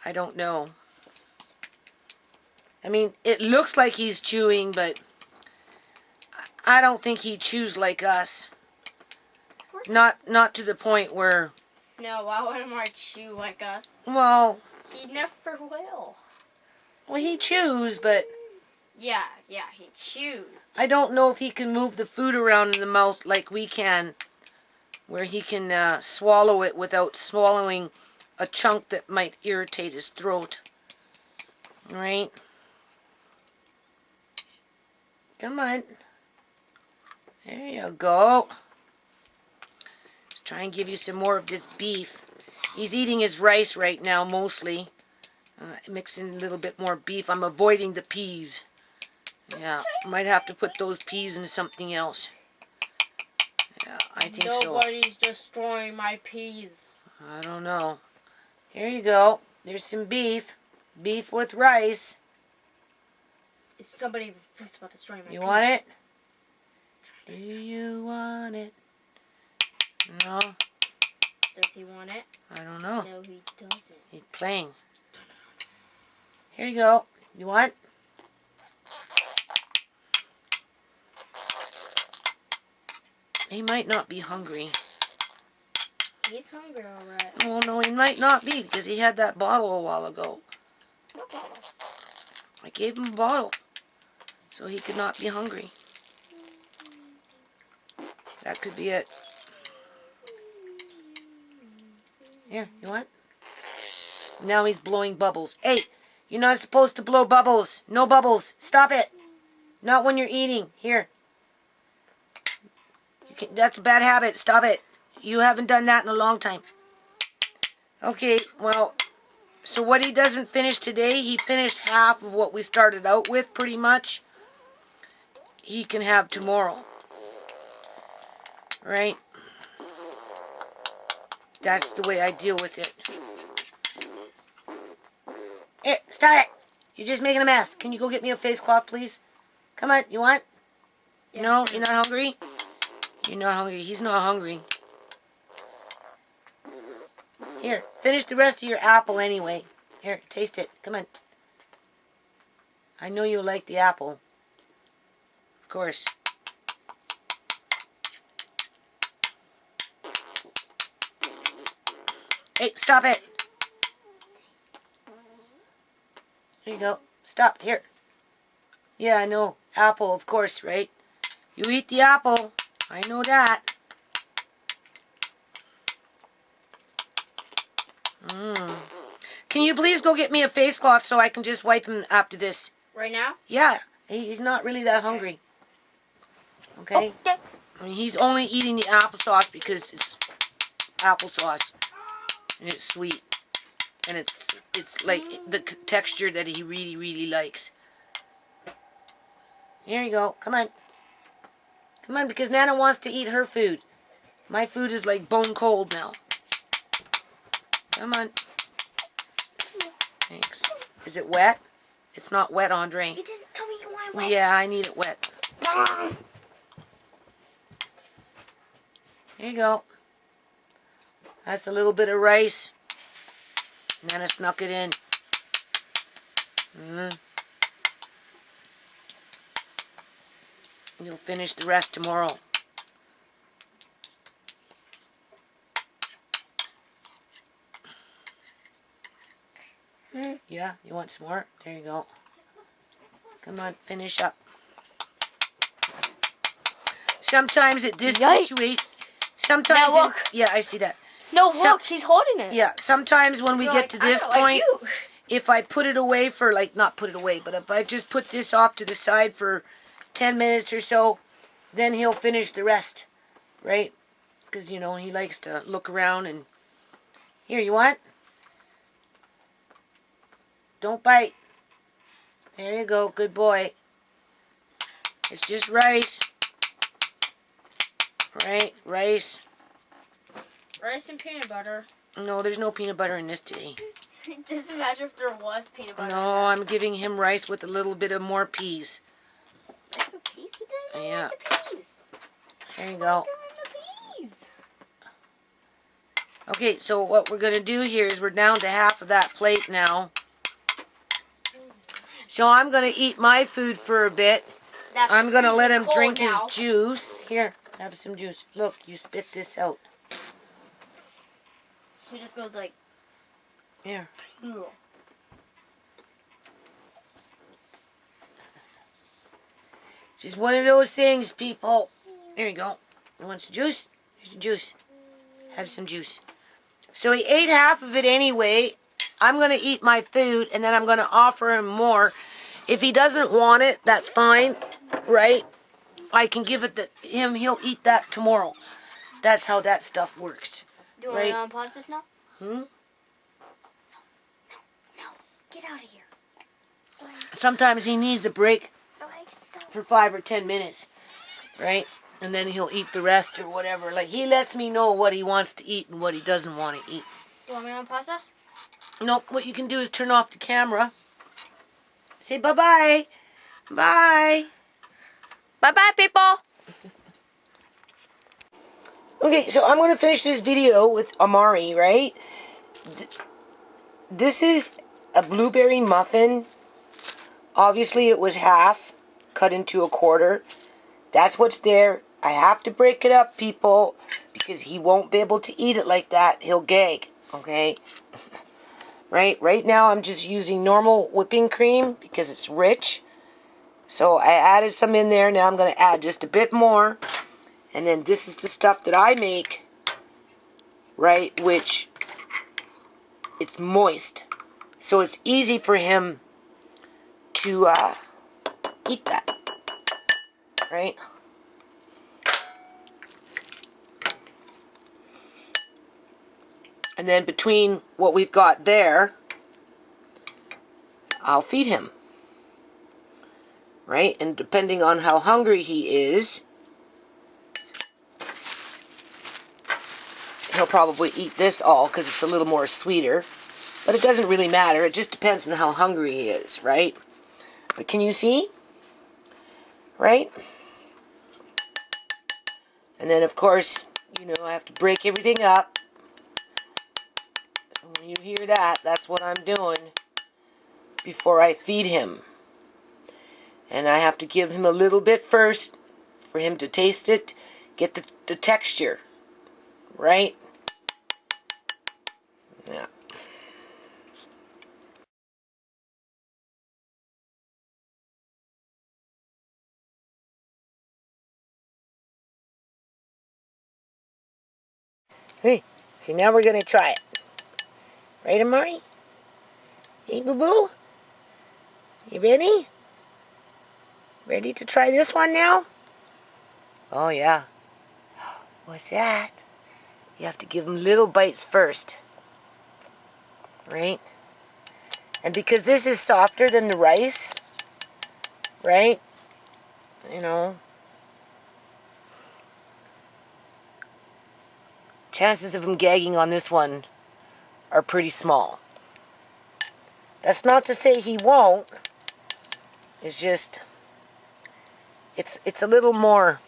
I don't know. I mean, it looks like he's chewing, but I don't think he chews like us. Not to the point where... No, why would Amari chew like us? Well... He never will. Well, he chews, but... Yeah, he chews. I don't know if he can move the food around in the mouth like we can. Where he can swallow it without swallowing a chunk that might irritate his throat. Right? Come on. There you go. Let's try and give you some more of this beef. He's eating his rice right now, mostly. Mixing a little bit more beef. I'm avoiding the peas. Yeah, might have to put those peas into something else. Yeah, I think so. Nobody's destroying my peas. I don't know. Here you go. There's some beef. Beef with rice. Is somebody thinks about destroying my peas? You want it? Do you want it? No. Does he want it? I don't know. No, he doesn't. He's playing. Here you go. You want? He might not be hungry. He's hungry, alright. Well, no, he might not be because he had that bottle a while ago. What bottle? I gave him a bottle so he could not be hungry. That could be it. Here, you want? Now he's blowing bubbles. Hey, you're not supposed to blow bubbles. No bubbles. Stop it. Not when you're eating. Here. That's a bad habit. Stop it. You haven't done that in a long time. Okay, well, So what he doesn't finish today, he finished half of what we started out with pretty much. He can have tomorrow. Right? That's the way I deal with it. Hey, stop it! You're just making a mess. Can you go get me a face cloth, please? Come on, you want? Yeah, No? sure. You're not hungry? You're not hungry. He's not hungry. Here, finish the rest of your apple anyway. Here, taste it. Come on. I know you'll like the apple. Of course. Hey, stop it. Here you go. Stop. Here. Yeah, I know. Apple, of course, right? You eat the apple. I know that. Can you please go get me a face cloth so I can just wipe him after this? Right now? Yeah. He's not really that hungry. Okay? Okay. I mean, he's only eating the applesauce because it's applesauce. And it's sweet. And it's like the texture that he really, really likes. Here you go. Come on. Come on, because Nana wants to eat her food. My food is like bone cold now. Come on. Thanks. Is it wet? It's not wet, Andre. You didn't tell me you want wet. Yeah, I need it wet. Here you go. That's a little bit of rice. Nana snuck it in. You'll finish the rest tomorrow. Yeah, you want some more? There you go. Come on, finish up. Sometimes at this Yikes. situation, sometimes Now look. yeah, I see that. No, So- look, he's holding it. Yeah, sometimes when we You're get like, to I this don't like point, you. if I put it away for like, not put it away, but if I just put this off to the side for 10 minutes or so, then he'll finish the rest, right? Because, you know, he likes to look around and, here, you want? Don't bite. There you go, good boy. It's just rice. Right, rice. Rice and peanut butter. No, there's no peanut butter in this today. Just imagine if there was peanut butter. No, I'm giving him rice with a little bit of more peas. Rice with peas? He doesn't Yeah. like the peas. There you go. Give him the peas. Okay, so what we're going to do here is we're down to half of that plate now. So I'm going to eat my food for a bit. That's I'm going to let him freezing drink cold his now. juice. Here, have some juice. Look, you spit this out. He just goes like, Here. "Ugh." Just one of those things, people. There you go. You want some juice? Here's your juice. Have some juice. So he ate half of it anyway. I'm going to eat my food, and then I'm going to offer him more. If he doesn't want it, that's fine, right? I can give it to him. He'll eat that tomorrow. That's how that stuff works. Do you Right. want to unpause this now? Hmm? No. Get out of here. Sometimes he needs a break Like so. for 5 or 10 minutes, right? And then he'll eat the rest or whatever. Like, he lets me know what he wants to eat and what he doesn't want to eat. You want me to unpause this? Nope, what you can do is turn off the camera. Say bye-bye. Bye. Bye-bye, people. Okay, so I'm going to finish this video with Amari, right? This is a blueberry muffin. Obviously, it was half, cut into a quarter. That's what's there. I have to break it up, people, because he won't be able to eat it like that. He'll gag, okay? Right now I'm just using normal whipping cream because it's rich. So I added some in there. Now I'm going to add just a bit more. And then this is the stuff that I make, right, which it's moist. So it's easy for him to eat that, right? And then between what we've got there I'll feed him. Right? And depending on how hungry he is, he'll probably eat this all because it's a little more sweeter. But it doesn't really matter. It just depends on how hungry he is, right? But can you see? Right? And then, of course, you know, I have to break everything up. So when you hear that, that's what I'm doing before I feed him. And I have to give him a little bit first for him to taste it, get the texture, right? Yeah. Hey, so now we're going to try it. Right, Amari? Hey, boo-boo? You ready? Ready to try this one now? Oh, yeah. What's that? You have to give him little bites first. Right? And because this is softer than the rice, right? You know, chances of him gagging on this one are pretty small. That's not to say he won't. It's just, it's a little more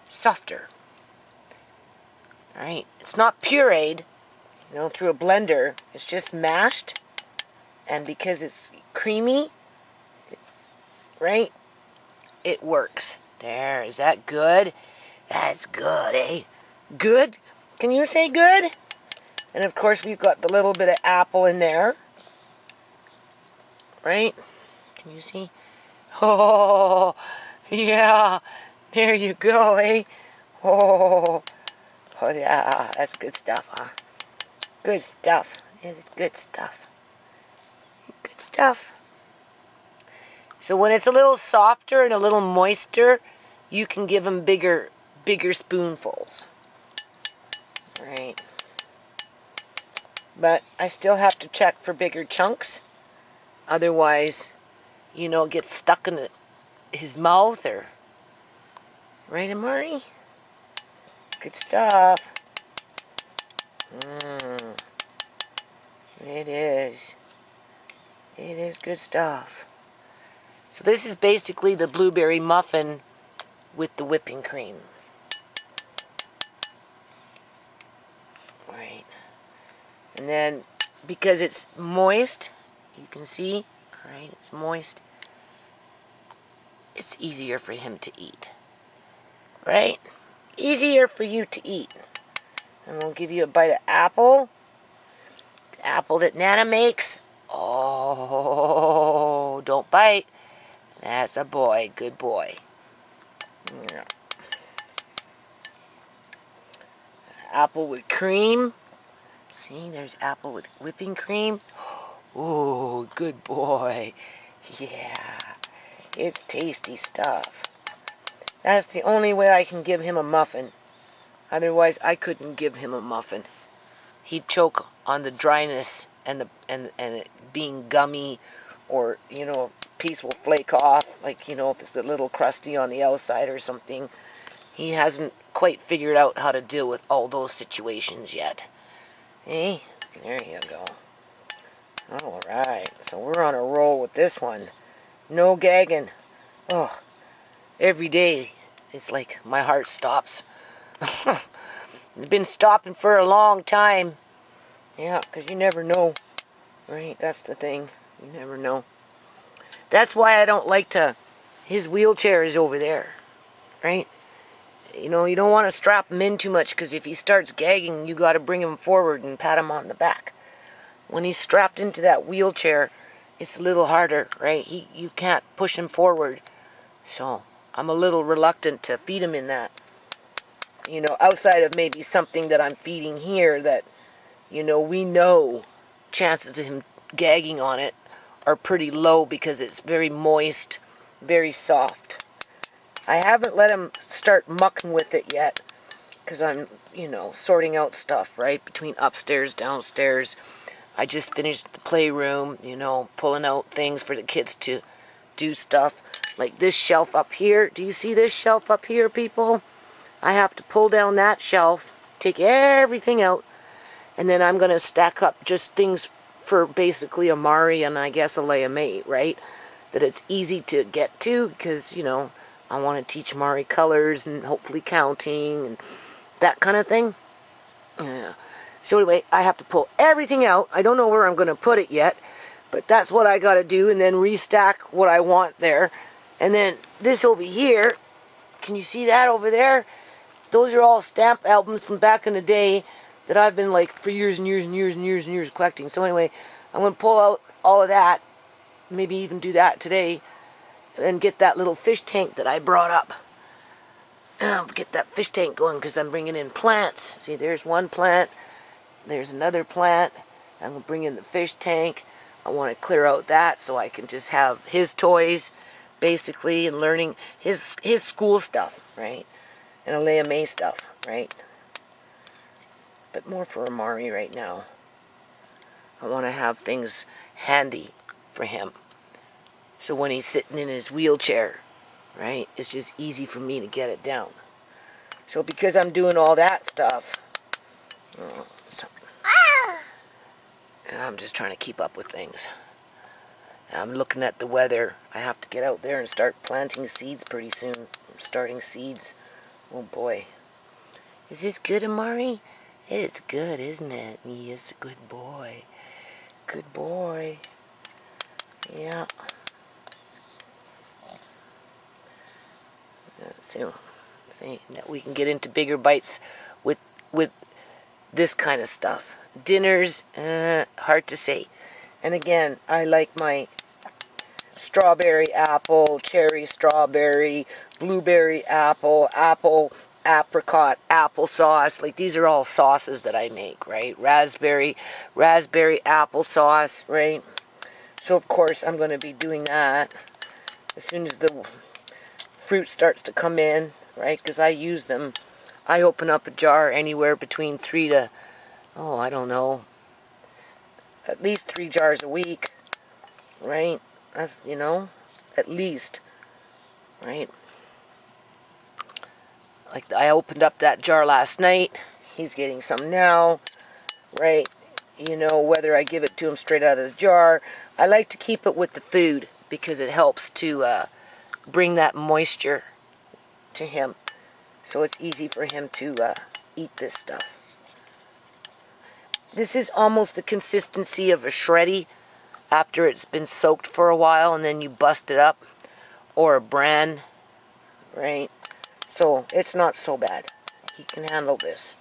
softer. Alright, it's not pureed, you know, through a blender. It's just mashed. And because it's creamy, right, it works. There, is that good? That's good, eh? Good? Can you say good? And of course we've got the little bit of apple in there. Right? Can you see? Oh, yeah. There you go, eh? Oh, yeah. That's good stuff, huh? Good stuff. It's good stuff. Good stuff. So when it's a little softer and a little moister, you can give them bigger spoonfuls. Right? But I still have to check for bigger chunks. Otherwise, you know, it gets stuck in his mouth or... Right, Amari? Good stuff. It is. It is good stuff. So this is basically the blueberry muffin with the whipping cream. Right. And then, because it's moist, you can see, right, it's moist, it's easier for him to eat. Right? Easier for you to eat. And we'll give you a bite of apple. The apple that Nana makes. Oh, don't bite. That's a boy. Good boy. Yeah. Apple with cream. See, there's apple with whipping cream. Oh, good boy. Yeah. It's tasty stuff. That's the only way I can give him a muffin. Otherwise, I couldn't give him a muffin. He'd choke on the dryness and it being gummy, or, you know, a piece will flake off, like, you know, if it's a little crusty on the outside or something. He hasn't quite figured out how to deal with all those situations yet. Hey, there you go. Alright, so we're on a roll with this one. No gagging. Oh, every day it's like my heart stops. It's been stopping for a long time. Yeah, because you never know. Right, that's the thing. You never know. That's why I don't like to... His wheelchair is over there. Right? You know, you don't want to strap him in too much, because if he starts gagging, you got to bring him forward and pat him on the back. When he's strapped into that wheelchair, it's a little harder, right? You can't push him forward. So, I'm a little reluctant to feed him in that. You know, outside of maybe something that I'm feeding here that, you know, we know chances of him gagging on it are pretty low because it's very moist, very soft. I haven't let him start mucking with it yet because I'm, you know, sorting out stuff, right, between upstairs, downstairs. I just finished the playroom, you know, pulling out things for the kids to do stuff. Like this shelf up here. Do you see this shelf up here, people? I have to pull down that shelf, take everything out, and then I'm going to stack up just things for basically Amari and I guess ShaMay, right? That it's easy to get to because, you know, I want to teach Amari colors and hopefully counting and that kind of thing. Yeah. So anyway, I have to pull everything out. I don't know where I'm going to put it yet, but that's what I got to do, and then restack what I want there. And then this over here, can you see that over there? Those are all stamp albums from back in the day that I've been like for years and years and years and years and years collecting. So anyway, I'm going to pull out all of that, maybe even do that today, and get that little fish tank that I brought up. Get that fish tank going because I'm bringing in plants. See, there's one plant. There's another plant. I'm going to bring in the fish tank. I want to clear out that so I can just have his toys, basically, and learning his school stuff, right? And ShaMay stuff, right? But more for Amari right now. I want to have things handy for him. So when he's sitting in his wheelchair, right, it's just easy for me to get it down. So because I'm doing all that stuff, I'm just trying to keep up with things. I'm looking at the weather. I have to get out there and start planting seeds pretty soon. I'm starting seeds. Oh boy. Is this good, Amari? It's good, isn't it? Yes, a good boy. Good boy. Yeah. So, think that we can get into bigger bites with this kind of stuff. Dinners, hard to say. And again, I like my strawberry apple, cherry strawberry, blueberry apple, apple apricot, applesauce. Like these are all sauces that I make, right? Raspberry applesauce, right? So of course I'm going to be doing that as soon as the fruit starts to come in, right? Because I use them. I open up a jar anywhere between 3 to, I don't know, at least 3 jars a week, right? That's, you know, at least, right? Like I opened up that jar last night. He's getting some now, right? You know, whether I give it to him straight out of the jar. I like to keep it with the food because it helps to bring that moisture to him. So it's easy for him to eat this stuff. This is almost the consistency of a shreddy after it's been soaked for a while and then you bust it up. Or a bran, right? So it's not so bad. He can handle this,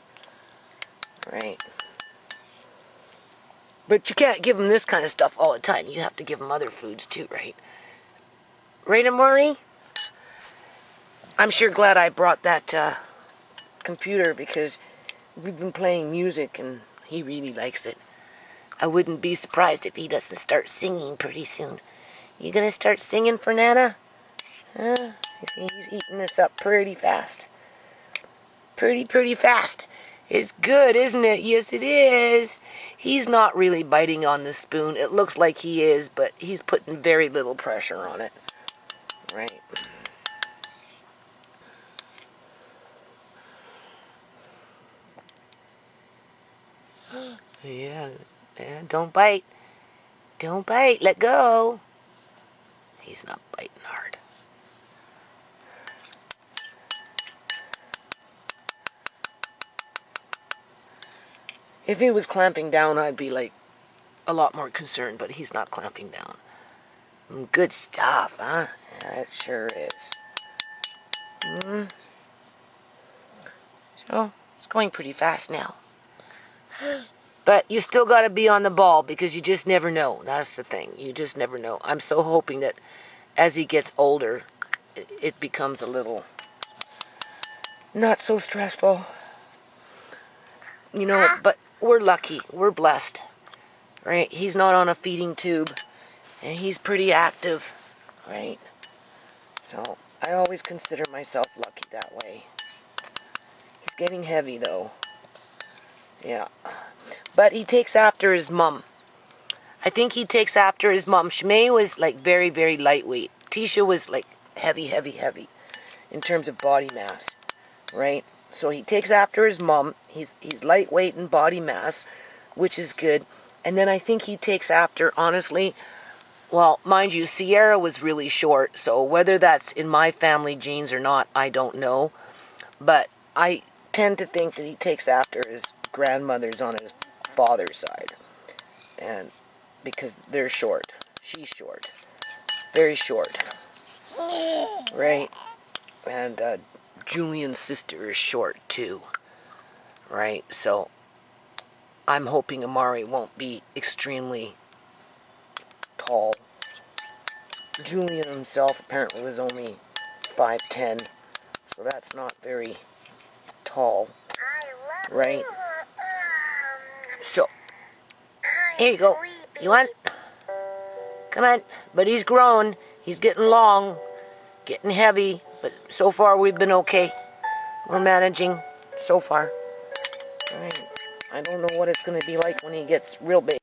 right? But you can't give him this kind of stuff all the time. You have to give him other foods too, right? Right, Amari? I'm sure glad I brought that computer because we've been playing music and he really likes it. I wouldn't be surprised if he doesn't start singing pretty soon. You gonna start singing for Nana? Huh? He's eating this up pretty fast. Pretty fast. It's good, isn't it? Yes, it is. He's not really biting on the spoon. It looks like he is, but he's putting very little pressure on it. Right. Yeah, don't bite. Don't bite. Let go. He's not biting hard. If he was clamping down, I'd be like a lot more concerned, but he's not clamping down. Good stuff, huh? Yeah, it sure is. So, it's going pretty fast now. But you still got to be on the ball because you just never know. That's the thing. You just never know. I'm so hoping that as he gets older, it becomes a little not so stressful. You know, but we're lucky. We're blessed. Right? He's not on a feeding tube. And he's pretty active. Right? So, I always consider myself lucky that way. He's getting heavy, though. Yeah. But he takes after his mom. I think he takes after his mom. ShaMay was like very, very lightweight. Tisha was like heavy, heavy, heavy in terms of body mass, right? So he takes after his mom. He's lightweight in body mass, which is good. And then I think he takes after, honestly, well, mind you, Sierra was really short. So whether that's in my family genes or not, I don't know. But I tend to think that he takes after his grandmothers on his father's side. And because they're short. She's short. Very short. Right? And Julian's sister is short too. Right? So I'm hoping Amari won't be extremely tall. Julian himself apparently was only 5'10", so that's not very tall. Right? So, here you go. You want? Come on. But he's grown. He's getting long. Getting heavy. But so far we've been okay. We're managing so far. Alright. I don't know what it's going to be like when he gets real big.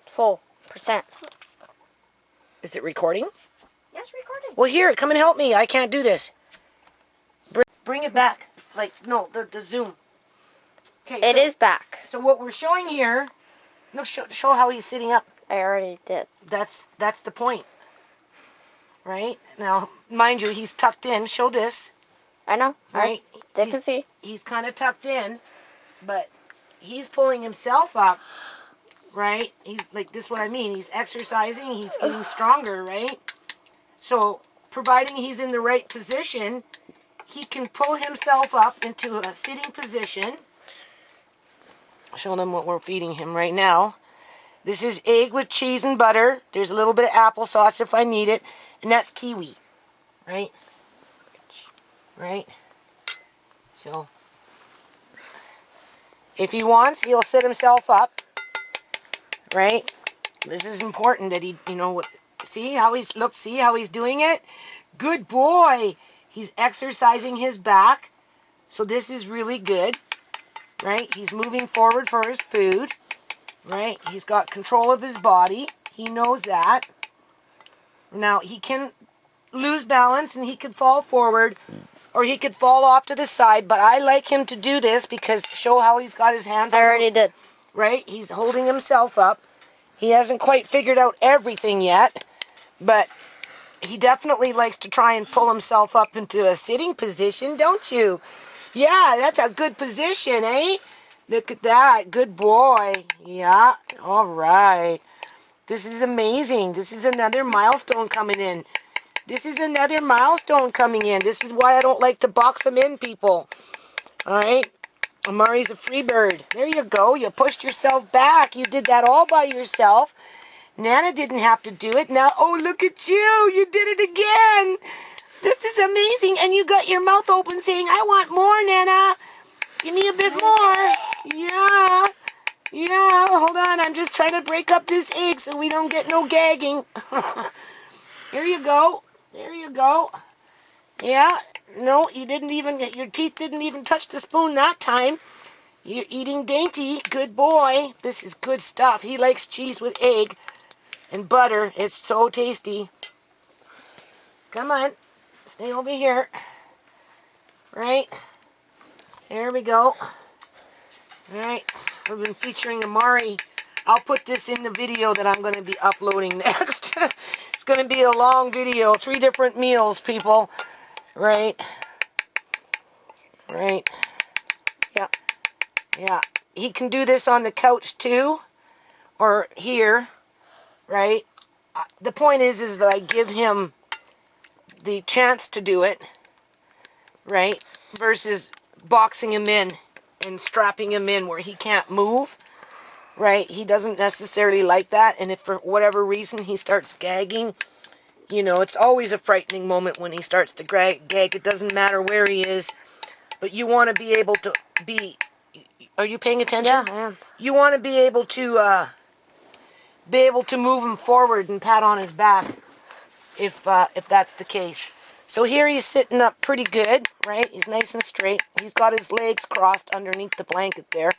Full percent. Is it recording? Yes, recording. Well, here, come and help me. I can't do this. Bring it back. Like, no, the zoom. Okay, It is back. So what we're showing here, look, show how he's sitting up. I already did. That's the point. Right? Now, mind you, he's tucked in. Show this. I know. Right? They can see. He's kind of tucked in, but he's pulling himself up. Right? He's like, this is what I mean. He's exercising. He's getting stronger, right? So, providing he's in the right position, he can pull himself up into a sitting position. Show them what we're feeding him right now. This is egg with cheese and butter. There's a little bit of applesauce if I need it. And that's kiwi. Right? Right? So, if he wants, he'll sit himself up. Right? This is important that he, you know, see how he's, look, see how he's doing it? Good boy. He's exercising his back. So this is really good. Right? He's moving forward for his food. Right? He's got control of his body. He knows that. Now, he can lose balance and he could fall forward or he could fall off to the side, but I like him to do this because show how he's got his hands on. I already did. Right? He's holding himself up. He hasn't quite figured out everything yet, but he definitely likes to try and pull himself up into a sitting position, don't you? Yeah, that's a good position, eh? Look at that. Good boy. Yeah. All right. This is amazing. This is another milestone coming in. This is another milestone coming in. This is why I don't like to box them in, people. All right? Amari's a free bird. There you go. You pushed yourself back. You did that all by yourself. Nana didn't have to do it. Now, oh, look at you. You did it again. This is amazing. And you got your mouth open saying, I want more, Nana. Give me a bit more. Yeah. Yeah. Hold on. I'm just trying to break up this egg so we don't get no gagging. Here you go. There you go. Yeah. No, you didn't even, your teeth didn't even touch the spoon that time. You're eating dainty. Good boy. This is good stuff. He likes cheese with egg and butter. It's so tasty. Come on. Stay over here. Right. There we go. Alright. We've been featuring Amari. I'll put this in the video that I'm going to be uploading next. It's going to be a long video. 3 different meals, people. Right. Right. Yeah. Yeah. He can do this on the couch too. Or here. Right. The point is that I give him the chance to do it. Right. versus boxing him in and strapping him in where he can't move, right? He doesn't necessarily like that. And if for whatever reason he starts gagging, you know, it's always a frightening moment when he starts to gag. It doesn't matter where he is, but you want to be able to be... Are you paying attention? Yeah, I am. You want to be able to move him forward and pat on his back if that's the case. So here he's sitting up pretty good, right? He's nice and straight. He's got his legs crossed underneath the blanket there.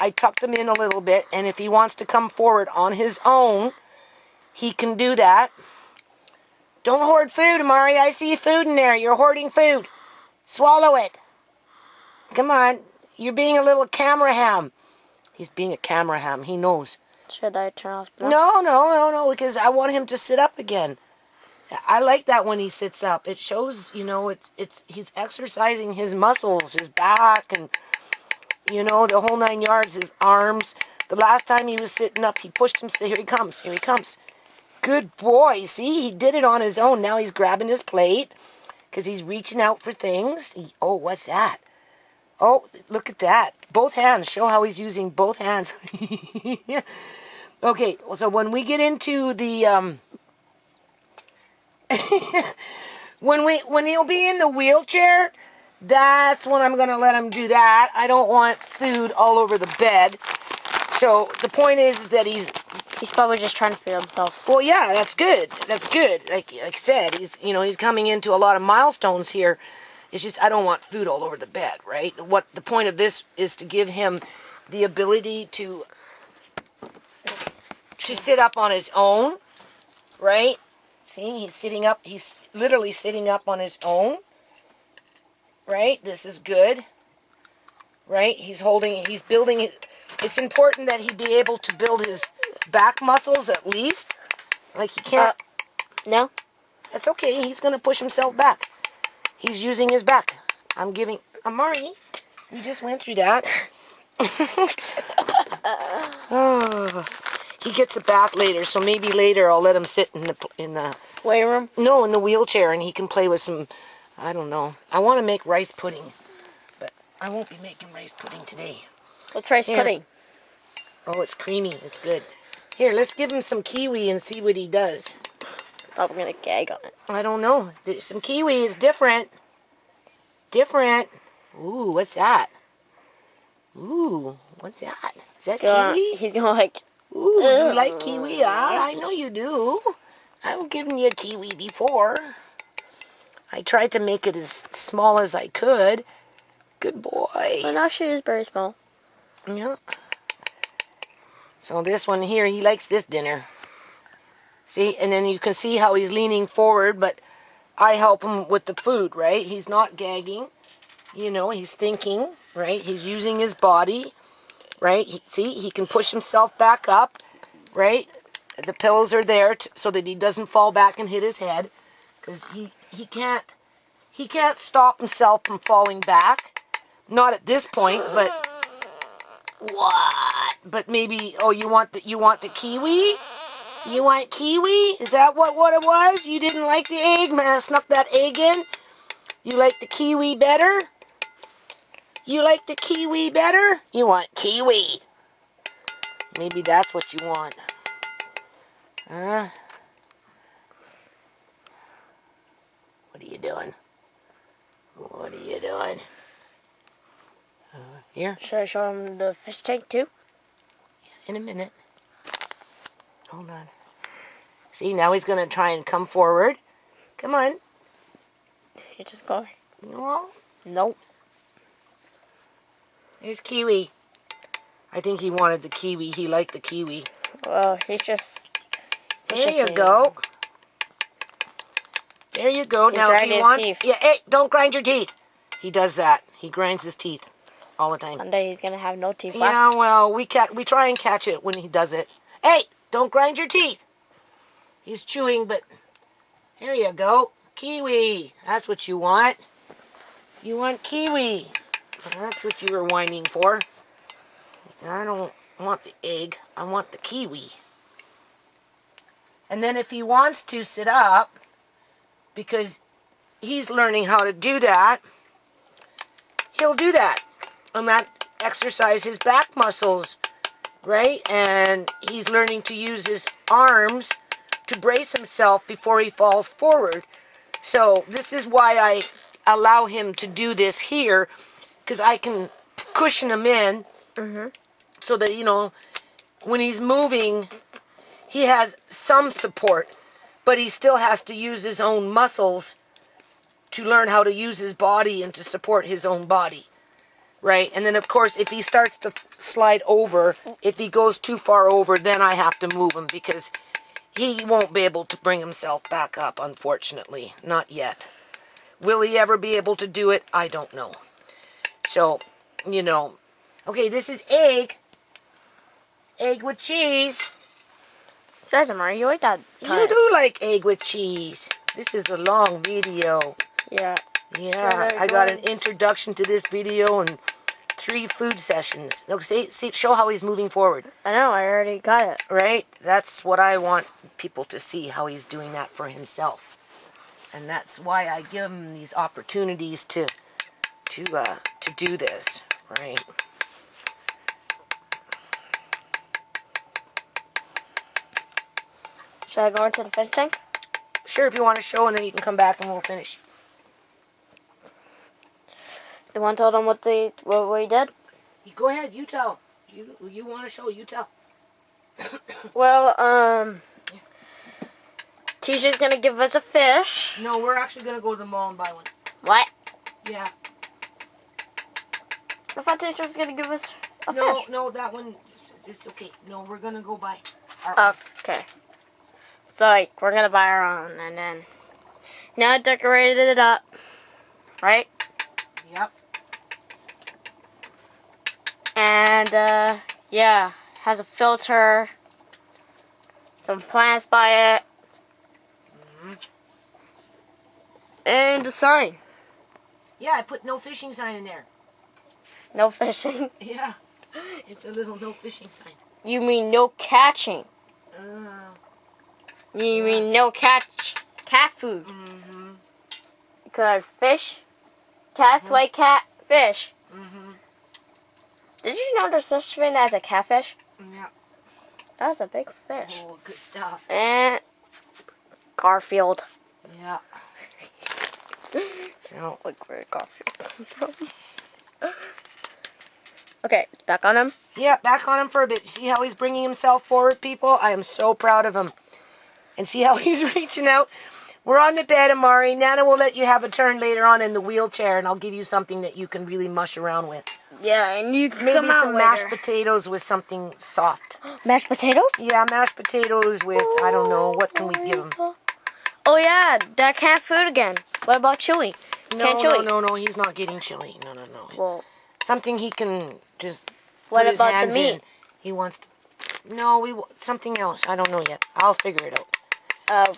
I tucked him in a little bit, and if he wants to come forward on his own, he can do that. Don't hoard food, Amari. I see food in there. You're hoarding food. Swallow it. Come on. You're being a little camera ham. He's being a camera ham. He knows. Should I turn off the... No, because I want him to sit up again. I like that when he sits up. It shows, you know, he's exercising his muscles, his back, and, you know, the whole 9 yards, his arms. The last time he was sitting up, he pushed himself. Here he comes. Here he comes. Good boy. See, he did it on his own. Now he's grabbing his plate because he's reaching out for things. Oh, what's that? Oh, look at that. Both hands. Show how he's using both hands. Okay, so when we get into the... when he'll be in the wheelchair, that's when I'm going to let him do that. I don't want food all over the bed. So the point is that he's probably just trying to feed himself. Well, yeah, that's good. That's good. Like I said, he's coming into a lot of milestones here. It's just I don't want food all over the bed, right? What the point of this is to give him the ability to sit up on his own, right? See, he's sitting up. He's literally sitting up on his own, right? This is good, right? He's building. It's important that he be able to build his back muscles at least. Like he can't. No? That's okay. He's going to push himself back. He's using his back. I'm giving... Amari, we just went through that. Oh, he gets it back later, so maybe later I'll let him sit in the Weight room? No, in the wheelchair, and he can play with some... I don't know. I want to make rice pudding, but I won't be making rice pudding today. What's rice pudding? Oh, it's creamy. It's good. Here, let's give him some kiwi and see what he does. Oh, we're going to gag on it. I don't know. Some kiwi is different. Different. Ooh, what's that? Ooh, what's that? Is that kiwi? He's going to like... Ooh, you like kiwi? I know you do. I've given you a kiwi before. I tried to make it as small as I could. Good boy. But now she is very small. Yeah. So this one here, he likes this dinner. See, and then you can see how he's leaning forward, but I help him with the food, right? He's not gagging. You know, he's thinking, right? He's using his body, right? See, he can push himself back up, right? The pillows are there so that he doesn't fall back and hit his head, because he can't stop himself from falling back. Not at this point, but what? But maybe, oh, you want the kiwi? You want kiwi? Is that what it was? You didn't like the egg? Man, I snuck that egg in. You like the kiwi better? You like the kiwi better? You want kiwi. Maybe that's what you want. Huh? What are you doing? What are you doing? Here? Should I show him the fish tank too? In a minute. Hold on. See, now he's going to try and come forward. Come on. He's just going. No. Nope. There's kiwi. I think he wanted the kiwi. He liked the kiwi. Well, he's just... There you go. There you go. He's now, if you want... teeth. Yeah, hey, don't grind your teeth. He does that. He grinds his teeth all the time. Someday he's going to have no teeth left. Yeah, well, we try and catch it when he does it. Hey, don't grind your teeth. He's chewing, but here you go. Kiwi. That's what you want. You want kiwi. That's what you were whining for. I don't want the egg. I want the kiwi. And then if he wants to sit up, because he's learning how to do that, he'll do that. And that exercise his back muscles, right? And he's learning to use his arms to brace himself before he falls forward. So this is why I allow him to do this here, because I can cushion him in so that, you know, when he's moving, he has some support, but he still has to use his own muscles to learn how to use his body and to support his own body, right? And then, of course, if he starts to slide over, if he goes too far over, then I have to move him because he won't be able to bring himself back up, unfortunately. Not yet. Will he ever be able to do it? I don't know. So, you know. Okay, this is egg. Egg with cheese. Says Amari, you like that. You do like egg with cheese. This is a long video. Yeah. Yeah, I got an introduction to this video and 3 food sessions. Look, see, show how he's moving forward. I know, I already got it. Right? That's what I want people to see, how he's doing that for himself. And that's why I give him these opportunities to do this, right? Should I go into the fish tank? Sure, if you want to show, and then you can come back and we'll finish. You want to tell them what we did? You go ahead, you tell. You want to show, you tell. Well, Tisha's gonna give us a fish. No, we're actually going to go to the mall and buy one. What? Yeah. I thought Tisha was gonna give us a No, fish. no, that one, it's okay. No, we're going to go buy our own. Okay. So, like, we're gonna buy our own, and then now I decorated it up, right? Yep. And, yeah, has a filter, some plants by it, and a sign. Yeah, I put no fishing sign in there. No fishing. Yeah. It's a little no fishing sign. You mean no catching? You mean no cat food? Because cats like fish. Did you know there's such thing as a catfish? Yeah. That was a big fish. Oh, good stuff. And Garfield. Yeah. So, Like where did Garfield come from? Okay, back on him. yeah, back on him for a bit. See how he's bringing himself forward, people? I am so proud of him. And see how he's reaching out? We're on the bed, Amari. Nana will let you have a turn later on in the wheelchair, and I'll give you something that you can really mush around with. Yeah, and you can Maybe come out some later. mashed potatoes with something soft. Mashed potatoes? Yeah, mashed potatoes with, I don't know, what can we give him? Oh yeah, that cat food again. What about chili? No, he's not getting chili. No. Well, Something he can just what put his about the hands meat? in. He wants to, no, something else. I don't know yet. I'll figure it out.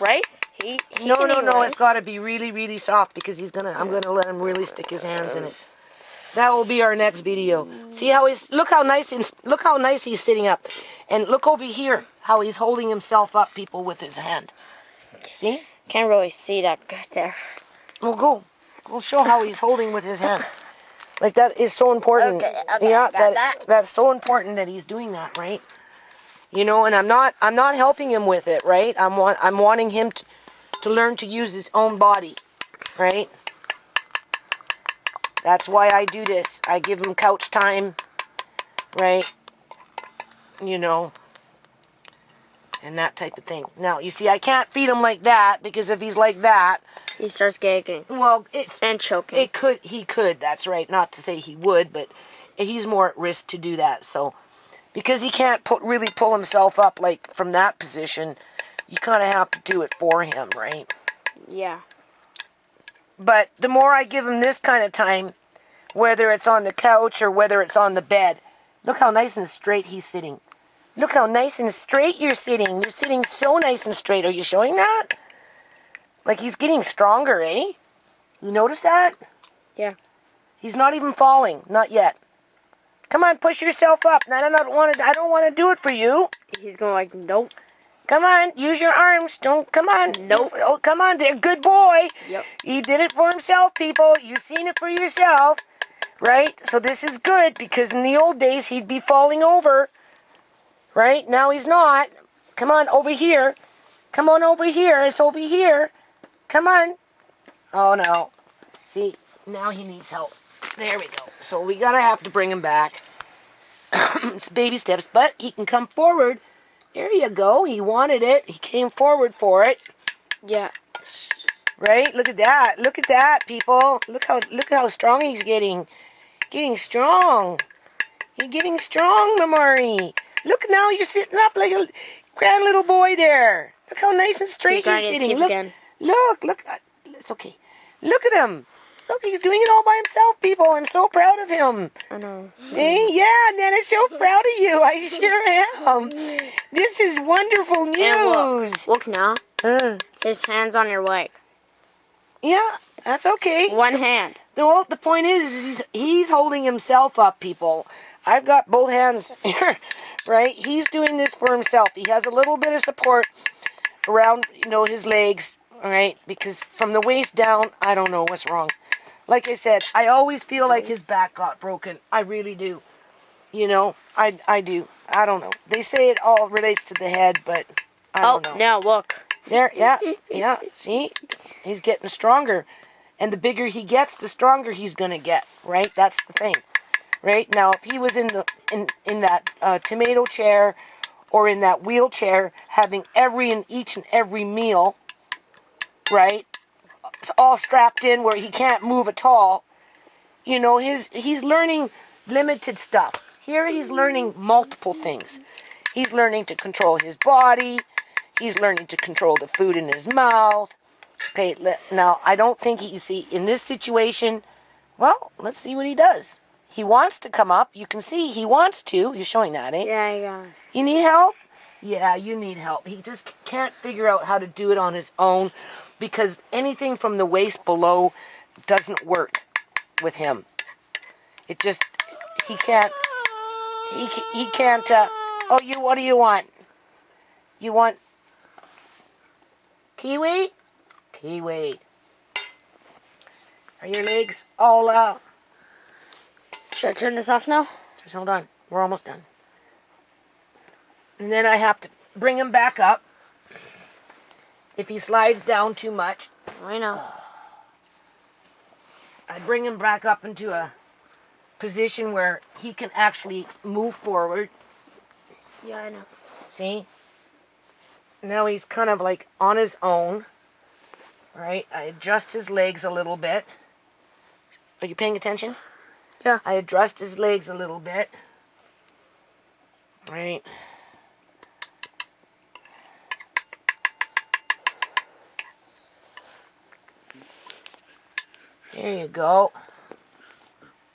Rice? He No, can eat rice. it's got to be really, really soft because I'm gonna let him really stick his hands in it. That will be our next video. See how look how nice he's sitting up, and look over here how he's holding himself up, people, with his hand. See? Can't really see that good there. Well, go show how he's holding with his hand. Like that is so important. Okay, yeah, got that. that's so important that he's doing that, right? You know, and I'm not helping him with it, right? I'm wanting him to learn to use his own body, right? That's why I do this. I give him couch time, right? You know, and that type of thing. Now, you see, I can't feed him like that because if he's like that, He starts gagging well, and choking. he could. That's right. Not to say he would, but he's more at risk to do that. So, because he can't really pull himself up like from that position, you kind of have to do it for him, right? Yeah. But the more I give him this kind of time, whether it's on the couch or whether it's on the bed, look how nice and straight he's sitting. Look how nice and straight you're sitting. You're sitting so nice and straight. Are you showing that? Like he's getting stronger, eh? You notice that? Yeah. He's not even falling. Not yet. Come on, push yourself up. I don't want to do it for you. He's going like, nope. Come on, use your arms. Come on. Nope. Oh, come on, there, good boy. Yep. He did it for himself, people. You've seen it for yourself. right? So this is good because in the old days he'd be falling over, right? Now he's not. Come on, over here. Come on over here. It's over here. Come on. Oh, no. See, now he needs help. There we go. So we gotta have to bring him back. It's baby steps, but he can come forward. There you go. He wanted it. He came forward for it. Yeah. Right? Look at that. Look at that, people. Look how strong he's getting. Getting strong. You're getting strong, Amari. Look, now you're sitting up like a grand little boy there. Look how nice and straight you're sitting. Look. It's okay. Look at him. Look, he's doing it all by himself, people. I'm so proud of him. I know. Hey, yeah, Nana's so proud of you. I sure am. This is wonderful news. Look now. His hand's on your leg. Yeah, that's okay. One hand. Well, the point is he's holding himself up, people. I've got both hands here, right? He's doing this for himself. He has a little bit of support around, his legs, all right? Because from the waist down, I don't know what's wrong. Like I said, I always feel like his back got broken. I really do. I do. I don't know. They say it all relates to the head, but I don't know. Oh, now look. There, yeah. See? He's getting stronger. And the bigger he gets, the stronger he's going to get, right? That's the thing. Right? Now, if he was in that tomato chair or in that wheelchair having each and every meal, right? It's all strapped in where he can't move at all. He's learning limited stuff. Here he's learning multiple things. He's learning to control his body. He's learning to control the food in his mouth. Okay, now I don't think in this situation, well, let's see what he does. He wants to come up. You can see he wants to. You're showing that, eh? Yeah, I got it. You need help? Yeah, you need help. He just can't figure out how to do it on his own because anything from the waist below doesn't work with him. He can't, what do you want? You want kiwi? Kiwi. Are your legs all out? Should I turn this off now? Just hold on. We're almost done. And then I have to bring him back up. If he slides down too much, I know. I bring him back up into a position where he can actually move forward. Yeah, I know. See? Now he's kind of like on his own. All right, I adjust his legs a little bit. Are you paying attention? Yeah. I adjust his legs a little bit. All right. There you go.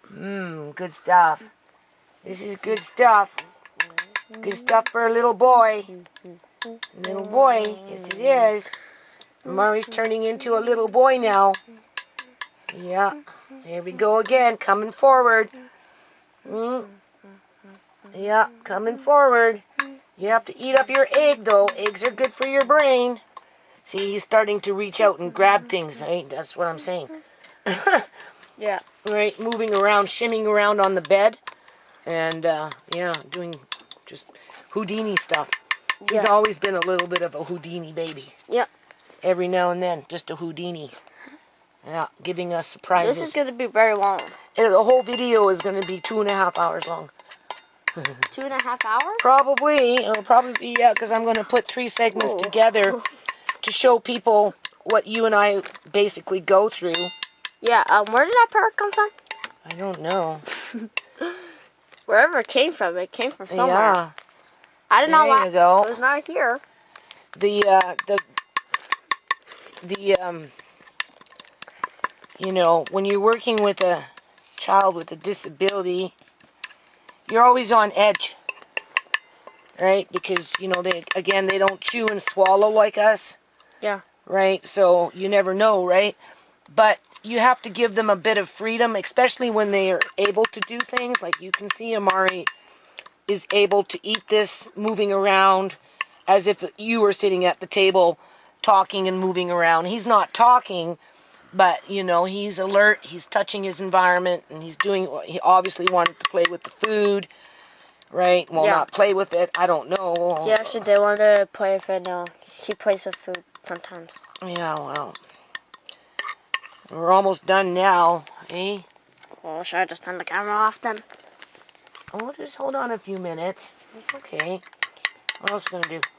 Good stuff. This is good stuff. Good stuff for a little boy. Little boy, yes it is. Amari's turning into a little boy now. Yeah, here we go again, coming forward. Yeah, coming forward. You have to eat up your egg though. Eggs are good for your brain. See, he's starting to reach out and grab things, right? That's what I'm saying. Yeah. Right, moving around, shimmying around on the bed. And, yeah, doing just Houdini stuff. He's always been a little bit of a Houdini baby. Yeah. Every now and then, just a Houdini. Yeah, giving us surprises. This is going to be very long. And the whole video is going to be 2.5 hours long. 2.5 hours? Probably. It'll probably be, yeah, because I'm going to put 3 segments together to show people what you and I basically go through. Yeah, where did that parrot come from? I don't know. Wherever it came from somewhere. Yeah. I did not There you go. It was not here. When you're working with a child with a disability, you're always on edge, right? Because, they don't chew and swallow like us. Yeah. Right? So you never know, right? But you have to give them a bit of freedom, especially when they are able to do things. Like you can see Amari is able to eat this, moving around as if you were sitting at the table talking and moving around. He's not talking, But, you know, he's alert. He's touching his environment, and he's doing, he obviously wanted to play with the food, right? Well, Yeah. not play with it. I don't know. He actually did want to play with it now. He plays with food sometimes. Yeah, well. We're almost done now, eh? Well, should I just turn the camera off then? Oh, just hold on a few minutes. It's okay. What else are we going to do?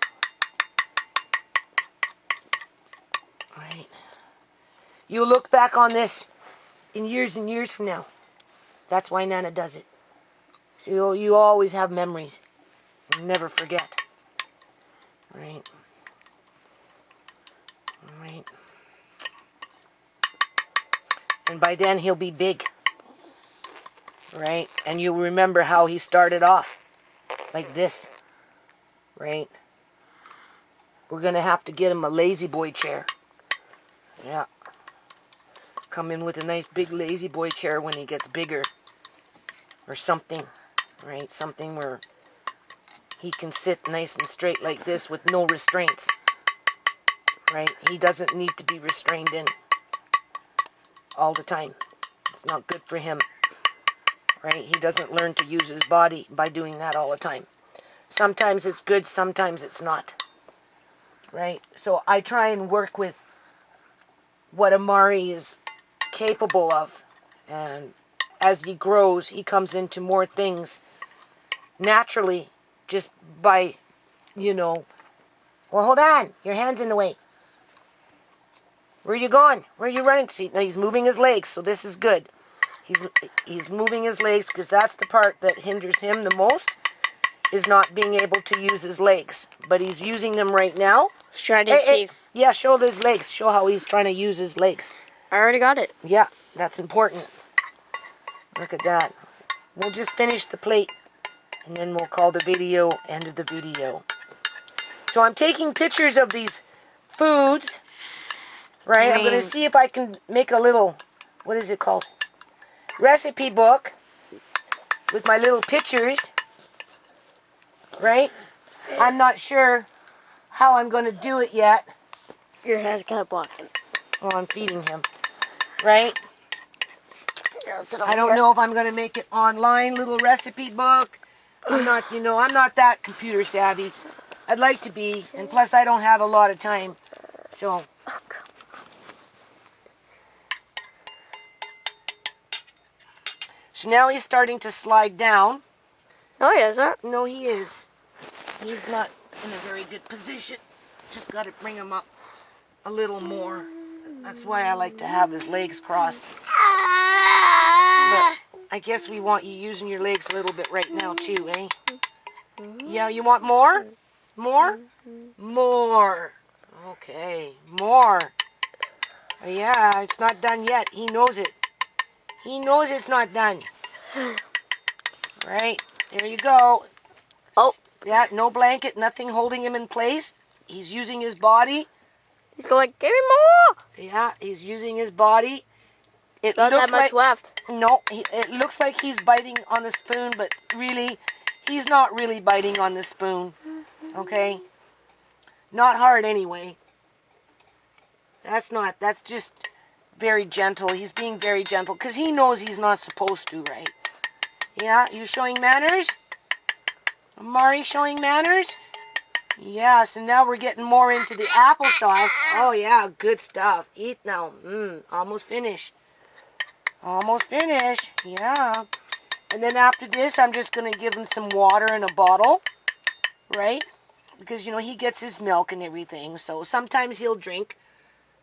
Right. You'll look back on this in years and years from now. That's why Nana does it. So you always have memories. You'll never forget. Right. Right. And by then he'll be big. Right? And you'll remember how he started off. Like this. Right? We're going to have to get him a lazy boy chair. Yeah. Come in with a nice big lazy boy chair when he gets bigger. Or something. Right? Something where he can sit nice and straight like this with no restraints. Right? He doesn't need to be restrained in all the time. It's not good for him. Right? He doesn't learn to use his body by doing that all the time. Sometimes it's good, sometimes it's not. Right? So I try and work with what Amari is capable of. And as he grows, he comes into more things naturally just by, you know, well, hold on. Your hand's in the way. Where are you going? Where are you running? See, now he's moving his legs, so this is good. He's moving his legs because that's the part that hinders him the most, is not being able to use his legs. But he's using them right now. Try to teeth. Yeah, show his legs. Show how he's trying to use his legs. I already got it. Yeah, that's important. Look at that. We'll just finish the plate, and then we'll call the video end of the video. So I'm taking pictures of these foods, right? I'm going to see if I can make a little, what is it called? Recipe book with my little pictures, right? I'm not sure how I'm going to do it yet. Your hand's kind of blocking. Oh, I'm feeding him, right? I don't know if I'm going to make it online, little recipe book. I'm not, you know, I'm not that computer savvy. I'd like to be, and plus I don't have a lot of time. So, now he's starting to slide down. Oh, he isn't. No, he is. He's not in a very good position. Just got to bring him up a little more. That's why I like to have his legs crossed. But I guess we want you using your legs a little bit right now too, eh? Yeah, you want more? More? More. Okay, more. Yeah, it's not done yet. He knows it. He knows it's not done. Right, there you go. Oh. Yeah, no blanket, nothing holding him in place. He's using his body. He's going, give me more. Yeah, he's using his body. It Not looks that much like, left. no, it looks like he's biting on the spoon, but really, he's not really biting on the spoon. Okay? Not hard anyway. That's just very gentle. He's being very gentle because he knows he's not supposed to, right? Yeah, you showing manners? Amari showing manners? Yeah, so now we're getting more into the applesauce. Oh, yeah, good stuff. Eat now. Almost finished. Almost finished. Yeah. And then after this, I'm just going to give him some water in a bottle. Right? Because, you know, he gets his milk and everything. So sometimes he'll drink.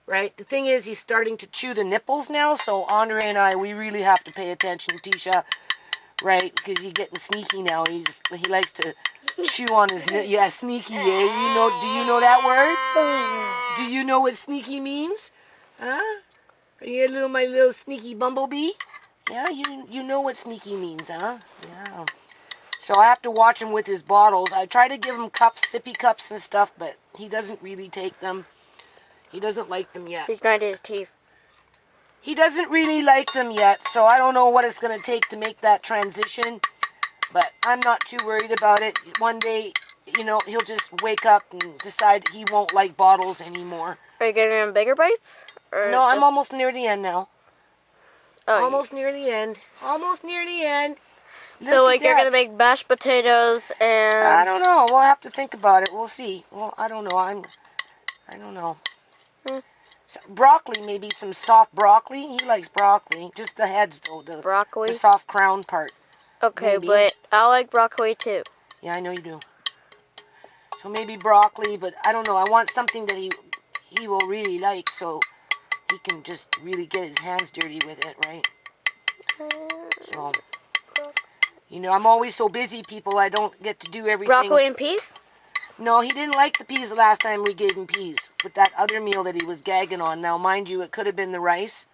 Right? The thing is, he's starting to chew the nipples now. So Andre and I, we really have to pay attention, Tisha. Right? Because he's getting sneaky now. He likes to chew on his yeah, sneaky, eh? Do you know that word? Do you know what sneaky means? Huh? Are you my little sneaky bumblebee? Yeah, you know what sneaky means, huh? Yeah. So I have to watch him with his bottles. I try to give him cups, sippy cups and stuff, but he doesn't really take them. He doesn't like them yet. He's grinding his teeth. He doesn't really like them yet, so I don't know what it's going to take to make that transition. But I'm not too worried about it. One day, you know, he'll just wake up and decide he won't like bottles anymore. Are you giving him bigger bites? Or No, I'm just- almost near the end now. Oh, Almost near the end. Almost near the end. so Look like at you're that. gonna make mashed potatoes and I don't know. We'll have to think about it. We'll see. Well, I don't know. I don't know. Hmm. So, broccoli, maybe some soft broccoli. He likes broccoli. Just the heads, though. broccoli. The soft crown part. Okay, maybe. but I like broccoli too. Yeah, I know you do. So maybe broccoli, but I don't know. I want something that he will really like, so he can just really get his hands dirty with it, right? So, you know, I'm always so busy, people. I don't get to do everything. Broccoli and peas? No, he didn't like the peas the last time we gave him peas with that other meal that he was gagging on. Now, mind you, it could have been the rice.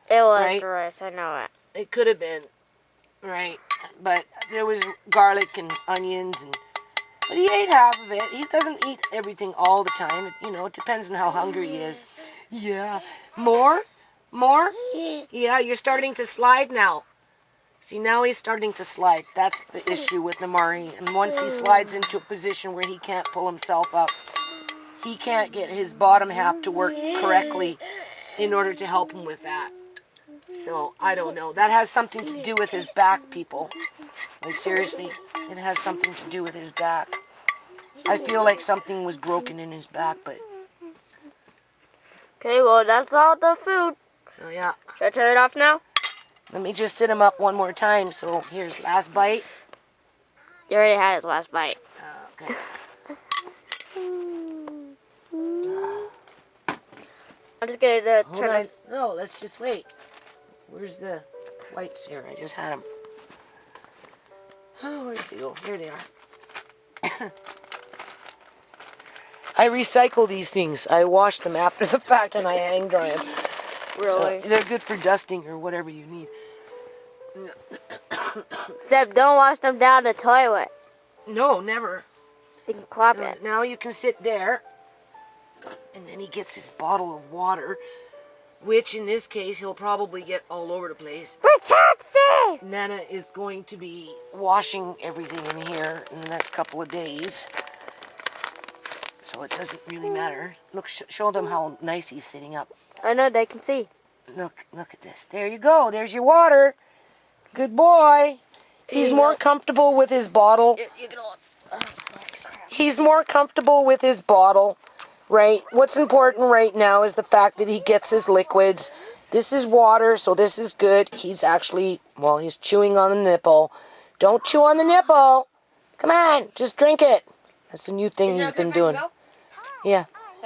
It was Right. the rice, I know it. It could have been, right? But there was garlic and onions, but he ate half of it. He doesn't eat everything all the time. You know, it depends on how hungry he is. Yeah. More? More? Yeah, you're starting to slide now. See, now he's starting to slide. That's the issue with Amari. And once he slides into a position where he can't pull himself up, he can't get his bottom half to work correctly in order to help him with that. So, I don't know. That has something to do with his back, people. Like, seriously, it has something to do with his back. I feel like something was broken in his back, but... Okay, well, that's all the food. Oh, yeah. Should I turn it off now? Let me just sit him up one more time. So, here's last bite. You already had his last bite. Okay. I'm just going to Hold turn on. this. No, let's just wait. Where's the wipes here? I just had them. Oh, where'd they go? Here they are. I recycle these things. I wash them after the fact and I hang dry them. Really? So they're good for dusting or whatever you need. Except don't wash them down the toilet. No, never. You can clap So it. now you can sit there. And then he gets his bottle of water, which in this case he'll probably get all over the place. Taxi! Nana is going to be washing everything in here in the next couple of days. So it doesn't really matter. Look, show them how nice he's sitting up. I know, they can see. Look at this. There you go. There's your water. Good boy. He's more comfortable with his bottle. He's more comfortable with his bottle, right? What's important right now is the fact that he gets his liquids. This is water, so this is good. He's actually, well, he's chewing on the nipple. Don't chew on the nipple. Come on, just drink it. That's a new thing he's been doing. Yeah,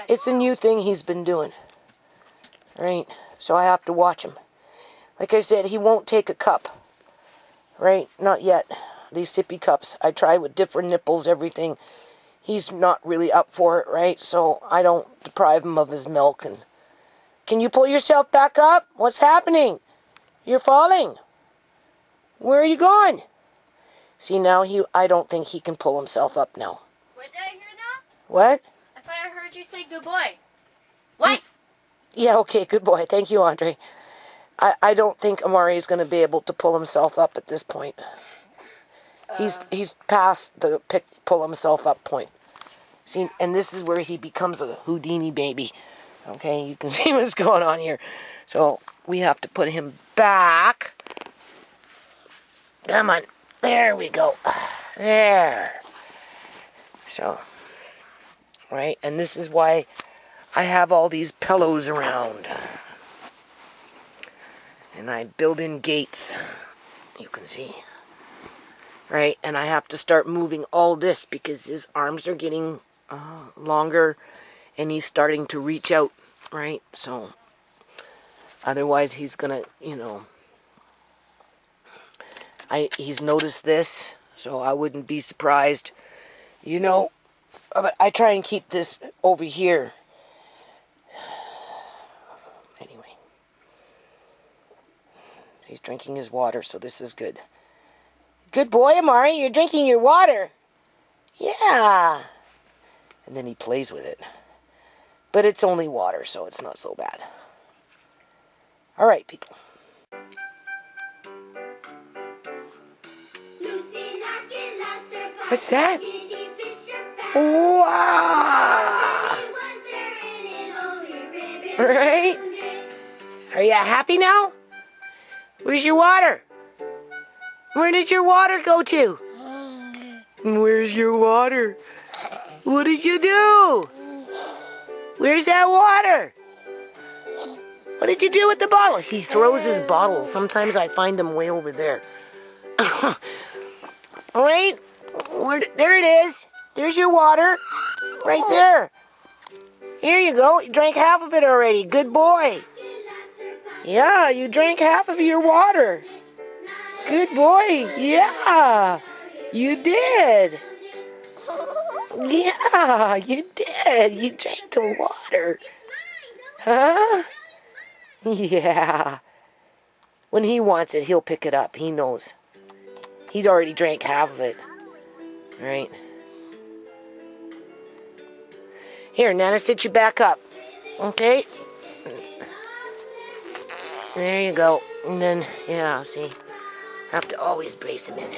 it's a new thing he's been doing. Right? So I have to watch him. Like I said, he won't take a cup. Right? Not yet. These sippy cups. I try with different nipples, everything. He's not really up for it, right? So I don't deprive him of his milk. And can you pull yourself back up? What's happening? You're falling. Where are you going? See, now I don't think he can pull himself up now. What did I hear now? What? I thought I heard you say good boy. What? Yeah, okay, good boy. Thank you, Andre. I don't think Amari is going to be able to pull himself up at this point. He's past the pull himself up point. See, and this is where he becomes a Houdini baby. Okay, you can see what's going on here. So we have to put him back. Come on. There we go. There. So, right, and this is why I have all these pillows around. And I build in gates. You can see. Right, and I have to start moving all this because his arms are getting longer and he's starting to reach out, right? So, otherwise he's gonna, you know, he's noticed this, so I wouldn't be surprised, you know, but I try and keep this over here. Anyway, he's drinking his water, so this is good. Good boy, Amari, you're drinking your water. Yeah. And then he plays with it. But it's only water, so it's not so bad. All right, people. What's that? Wow! Right? Are you happy now? Where's your water? Where did your water go to? Where's your water? What did you do? Where's that water? What did you do with the bottle? He throws his bottle. Sometimes I find him way over there. All right. There it is. There's your water. Right there. Here you go. You drank half of it already. Good boy. Yeah, you drank half of your water. Good boy. Yeah, you did. Yeah, you did. You drank the water. Huh? Yeah. When he wants it, he'll pick it up. He knows. He's already drank half of it. All right. Here, Nana, sit you back up. Okay? There you go. And then, yeah, see. Have to always brace him in.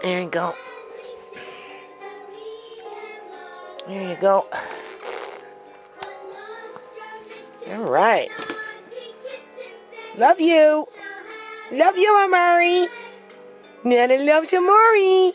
There you go. There you go. All right. Love you. Love you, Amari. Nana loves Amari.